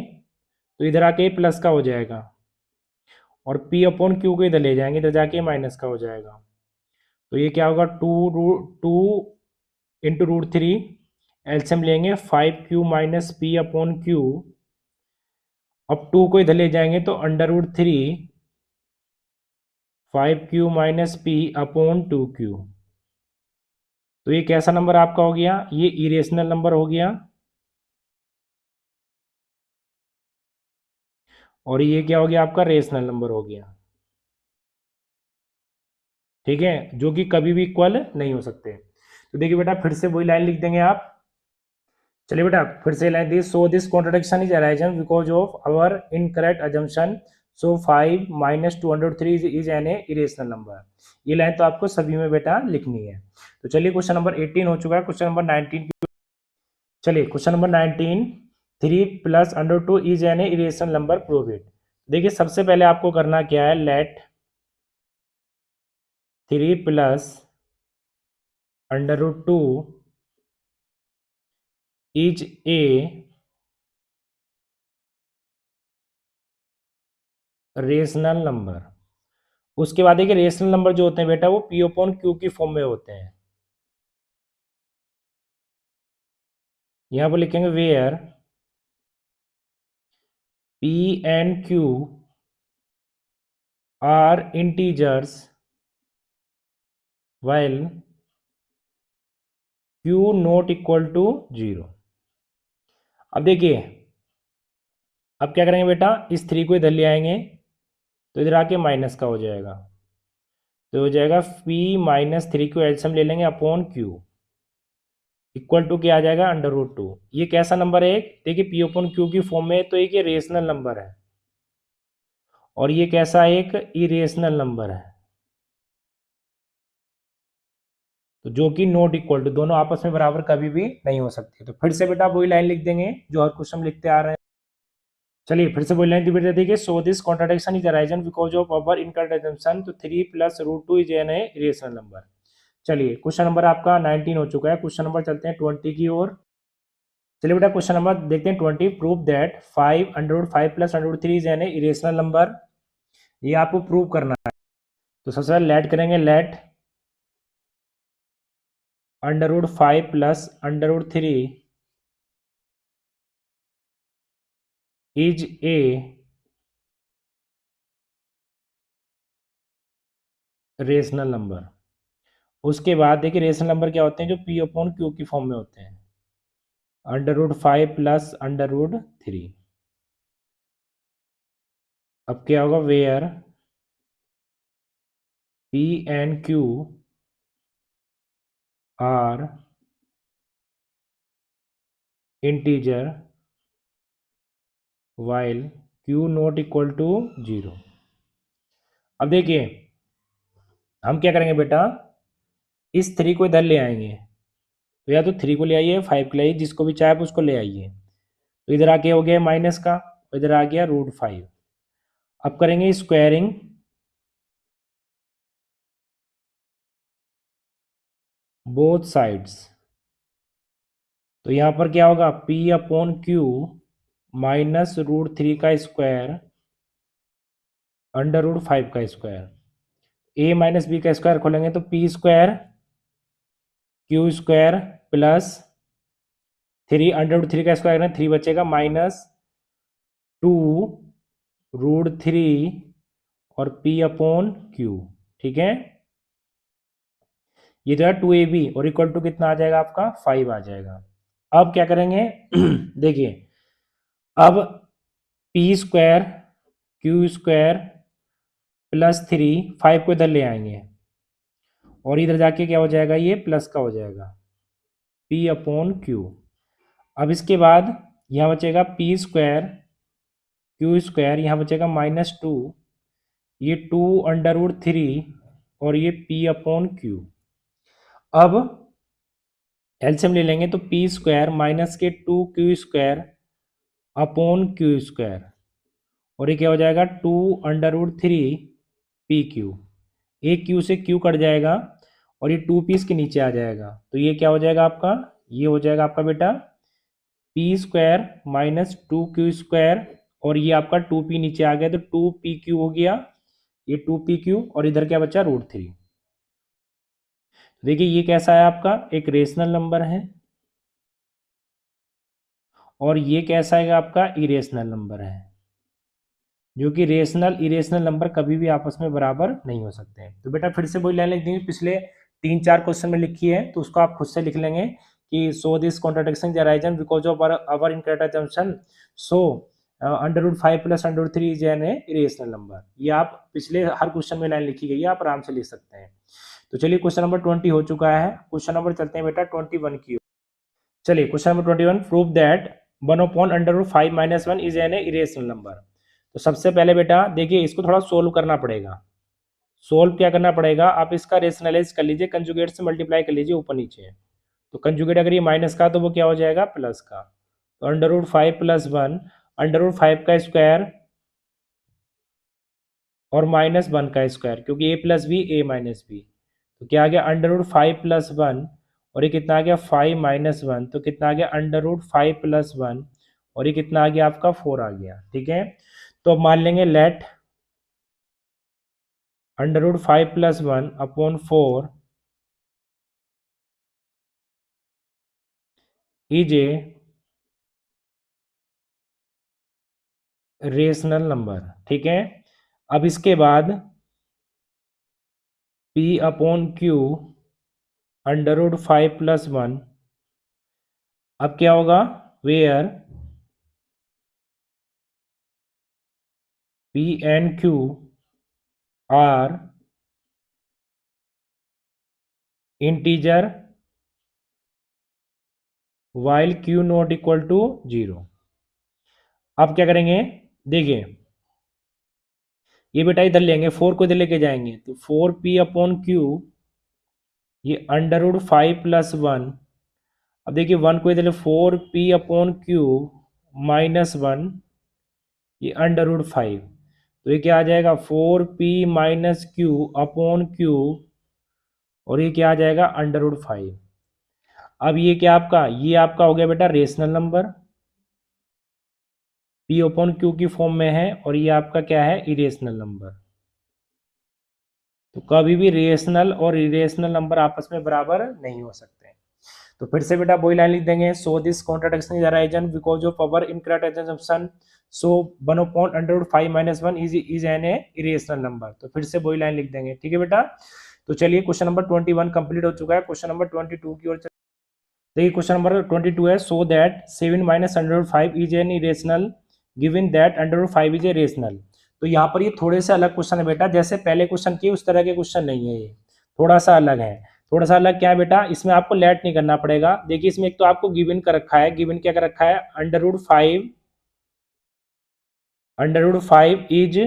तो इधर आके प्लस का हो जाएगा, और P अपॉन Q को इधर ले जाएंगे, इधर जाके माइनस का हो जाएगा। तो ये क्या होगा, 2 इंटू √3 एलसीएम लेंगे 5q minus P upon Q. अब 2 को इधर ले जाएंगे तो √3 5q minus P upon 2q। तो ये कैसा नंबर आपका हो गया? ये इरेशनल नंबर हो गया। और ये क्या हो गया आपका? रेशनल नंबर हो गया। ठीक है, जो कि कभी भी इक्वल नहीं हो सकते। तो देखिए बेटा, फिर से वही लाइन लिख देंगे आप। चलिए बेटा, फिर से लाइन दी। So this contradiction is arisen because of our incorrect assumption. So 5 minus 203 is an a irrational number. ये लाइन तो आपको सभी में बेटा लिखनी है। तो चलिए, क्वेश्चन नंबर 18 हो चुका है। Question number 19। चलिए, question number 19, 3 plus √2 is an a irrational number, prove it. देखिए, सबसे पहले आपको करना क्या है? Let 3 plus √2 is a rational number. उसके बाद देखिए, रेशनल नंबर जो होते हैं बेटा, वो पी अपॉन क्यू की फॉर्म में होते हैं। यहां पर लिखेंगे where p and q are integers while q not equal to 0। अब देखिए, अब क्या करेंगे बेटा? इस 3 को इधर ले आएंगे तो इधर आके माइनस का हो जाएगा। तो हो जाएगा p माइनस 3 को एलसीएम ले लेंगे अपॉन q इक्वल टू क्या आ जाएगा? √2। ये कैसा नंबर है? एक देखिए, p अपॉन क्यू की फॉर्म में है, तो एक ये रेशनल नंबर है। और ये कैसा? एक इरेशनल नंबर है। तो जो कि नॉट इक्वल टू, दोनों आपस में बराबर कभी भी नहीं हो सकती। तो फिर से बेटा वही लाइन लिख देंगे जो हर क्वेश्चन लिखते आ रहे हैं। चलिए, फिर से वही लाइन बेटा देखिए। सो this contradiction is arisen because of our incorrect assumption. तो 3 plus √2 is an irrational number. चलिए, क्वेश्चन नंबर आपका 19 हो चुका है। क्वेश्चन नंबर चलते हैं 20 की ओर। चलिए बेटा, क्वेश्चन नंबर देखते हैं 20। Prove that 5 plus √3 is an irrational number. ये आपको प्रूव करना है। तो सबसे पहले लेट करेंगे। Let √5 plus √3 is a rational number. उसके बाद देखिए, रेशनल नंबर क्या होते हैं? जो पी अपॉन क्यू की फॉर्म में होते हैं। √5 प्लस √3। अब क्या होगा? Where p and q are integer while q not equal to 0। अब देखिए, हम क्या करेंगे बेटा? इस 3 को इधर ले आएंगे। तो या तो 3 को ले आइए, 5 को ले आइए, जिसको भी चाहे आप उसको ले आइए। तो इधर आके हो गया माइनस का, इधर आ गया √5। अब करेंगे स्क्वायरिंग बोथ साइड्स। तो यहाँ पर क्या होगा? p अपॉन क्यू माइनस √3 का स्क्वायर √5 का स्क्वायर। a माइनस बी का स्क्वायर खोलेंगे तो p square Q square plus 3 √3 का स्क्वायर करें 3 बचेगा माइनस 2 √3 और p अपॉन क्यू। ठीक है, ये जो है 2ab और इक्वल टू कितना आ जाएगा आपका? 5 आ जाएगा। अब क्या करेंगे? देखिए, अब p square Q square plus 3 5 को इधर ले आएंगे और इधर जाके क्या हो जाएगा? ये प्लस का हो जाएगा p अपॉन क्यू। अब इसके बाद यहाँ बचेगा p स्क्वायर क्यू स्क्वायर, यहाँ बचेगा -2, ये 2√3 और ये p अपॉन क्यू। अब एलसीएम ले लेंगे तो p स्क्वायर माइनस के 2q square upon Q square और ये क्या हो जाएगा? 2√3 पी क्यू। एक क्यू से क्यू कट जाएगा और ये 2 पी इसके नीचे आ जाएगा। तो ये क्या हो जाएगा आपका? ये हो जाएगा आपका बेटा p square minus 2q square और ये आपका 2p नीचे आ गया तो 2pq हो गया। ये 2pq और इधर क्या बचा? √3। देखिए, ये कैसा है आपका? एक रेशनल नंबर है और ये कैसा आएगा आपका इरेशनल नंबर है, जो कि रेशनल इरेशनल नंबर कभी भी आपस में बराबर नहीं हो सकते हैं। तो बेटा फिर से वही लाइन लिख देंगे, पिछले 3-4 क्वेश्चन में लिखी है तो उसको आप खुद से लिख लेंगे कि so this contradiction arisen because of our incorrect assumption, so √5 plus √3 is an irrational number. ये आप पिछले हर क्वेश्चन में लाइन लिखी गई है, आप आराम से लिख सकते हैं। तो चलिए क्वेश्चन नंबर 20 हो चुका है, क्वेश्चन नंबर चलते हैं बेटा 21 की। चलिए question number 21, prove that 1/√5 - 1 is an irrational number. तो सबसे पहले बेटा देखिए इसको थोड़ा सोल्व करना पड़ेगा। सोल्व क्या करना पड़ेगा, आप इसका रेशनलाइज कर लीजिए, कंजुगेट से मल्टीप्लाई कर लीजिए ऊपर नीचे। तो कंजुगेट अगर ये माइनस का तो वो क्या हो जाएगा प्लस का। तो √5 + 1 √5 का स्क्वायर और -1 का स्क्वायर, क्योंकि a + b a - b। तो क्या आ गया √5 + 1 और ये कितना आ गया 5 - 1, तो कितना आ गया √5 + 1 और ये कितना आ गया आपका 4 आ गया। ठीक है, तो अब मान लेंगे let √5 + 1 upon 4 is a rational number. ठीक है, अब इसके बाद P/Q √5 + 1, अब क्या होगा where P and Q are integer while Q not equal to 0। अब क्या करेंगे, देखिए ये बेटा इधर लेंगे, 4 को इधर लेके जाएंगे तो 4P/Q ये √5 + 1। अब देखिए 1 को इधर 4P/Q -1 ये √5, तो ये क्या आ जाएगा 4P - Q/Q और ये क्या आ जाएगा √5। अब ये क्या आपका, ये आपका हो गया बेटा रेशनल नंबर, P/Q की फॉर्म में है, और ये आपका क्या है इरेशनल नंबर। तो कभी भी रेशनल और इरेशनल नंबर आपस में बराबर नहीं हो सकते। तो फिर से बेटा वही लाइन लिख देंगे, so this contradiction is arisen because of our incorrect assumption, so 1/√5 - 1 is an irrational number. तो फिर से वही लाइन लिख देंगे। ठीक है बेटा, तो चलिए क्वेश्चन नंबर 21 कंप्लीट हो चुका है। क्वेश्चन नंबर 22 की ओर देखिए, क्वेश्चन नंबर 22 है, so that 7 - √5 is an irrational given that √5 is a rational. तो यहाँ पर ये थोड़े से अलग क्वेश्चन है बेटा, जैसे पहले क्वेश्चन किए उस तरह के क्वेश्चन नहीं है, ये थोड़ा सा अलग है। थोड़ा सा अलग क्या है बेटा, इसमें आपको लेट नहीं करना पड़ेगा। देखिए इसमें एक तो आपको गिवन कर रखा है, गिवन क्या कर रखा है √5 इज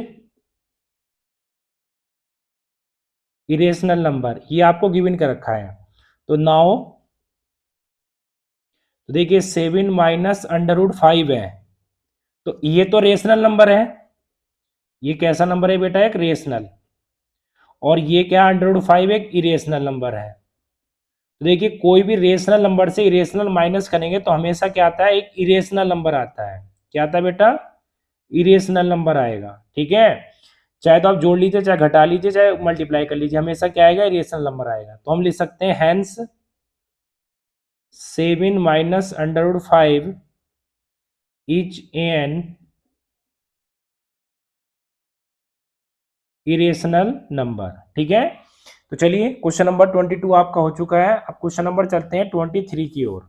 इरेशनल नंबर, ये आपको गिवन कर रखा है। तो नाउ तो देखिए 7 - √5 है, तो ये तो रेशनल नंबर है। ये कैसा नंबर है बेटा, एक रेशनल। और ये क्या √5 एक इरेशनल नंबर है। तो देखिए कोई भी रेशनल नंबर से इरेशनल माइनस करेंगे तो हमेशा क्या आता है, एक इरेशनल नंबर आता है। क्या आता है बेटा, इरेशनल नंबर आएगा। ठीक है, चाहे तो आप जोड़ लीजिए, चाहे घटा लीजिए, चाहे मल्टीप्लाई कर लीजिए, हमेशा क्या आएगा इरेशनल नंबर आएगा। तो हम लिख सकते हैं hence 7 - √5 is an irrational number. ठीक है, तो चलिए क्वेश्चन नंबर 22 आपका हो चुका है। अब क्वेश्चन नंबर चलते हैं 23 की ओर।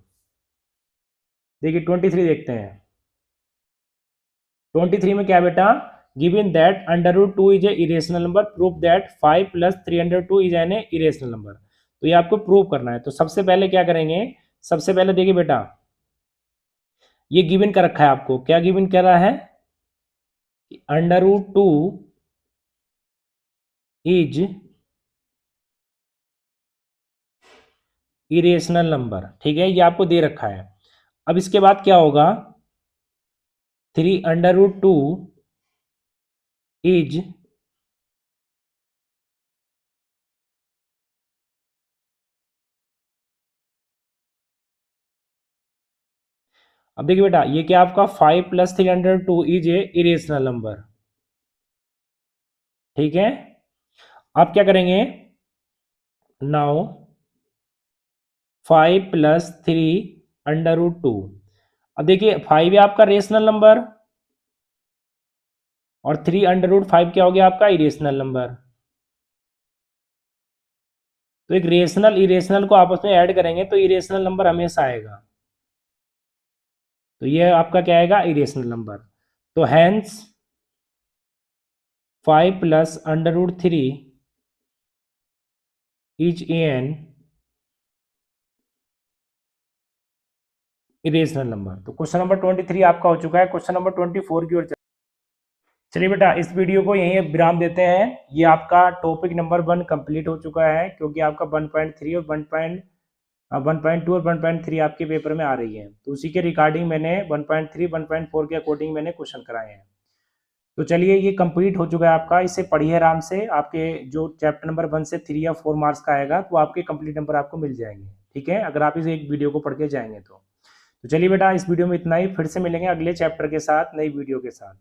देखिए 23 देखते हैं। 23 में क्या बेटा, given that √2 is a irrational number, prove that 5 + 302 is an irrational number. तो ये आपको प्रूव करना है। तो सबसे पहले क्या करेंगे, सबसे पहले देखिए बेटा ये गिवन कर रखा है आपको, क्या गिवन कर रहा है, √2 इज इरेशनल नंबर। ठीक है, ये आपको दे रखा है। अब इसके बाद क्या होगा, 3 √2 इज अब देखिए बेटा ये क्या आपका 5 + 302 इज ए इरेशनल नंबर। ठीक है, आप क्या करेंगे, नाउ 5 + 3 √2। अब देखिए 5 है आपका रेशनल नंबर और 3√5 क्या हो गया आपका इरेशनल नंबर। तो एक रेशनल इरेशनल को आपस में ऐड करेंगे तो इरेशनल नंबर हमेशा आएगा। तो ये आपका क्या आएगा इरेशनल नंबर। तो hence 5 + √3 is an irrational number. तो क्वेश्चन नंबर 23 आपका हो चुका है। क्वेश्चन नंबर 24 की ओर चलिए बेटा, इस वीडियो को यहीं विराम देते हैं। ये आपका टॉपिक नंबर 1 कंप्लीट हो चुका है, क्योंकि आपका 1.3 और 1.2 और 1.3 आपके पेपर में आ रही है। तो उसी के रिगार्डिंग मैंने 1.3 1.4 के अकॉर्डिंग मैंने क्वेश्चन कराए हैं। तो चलिए ये कंप्लीट हो चुका है आपका। इसे पढ़िए आराम से। आपके जो चैप्टर नंबर 1 से 3 या 4 मार्क्स का आएगा तो आपके कंप्लीट नंबर आपको मिल जाएंगे। ठीक है, अगर आप इस एक वीडियो को पढ़ के जाएंगे तो चलिए बेटा, इस वीडियो में इतना ही। फिर से मिलेंगे अगले चैप्टर के साथ, नई वीडियो के साथ।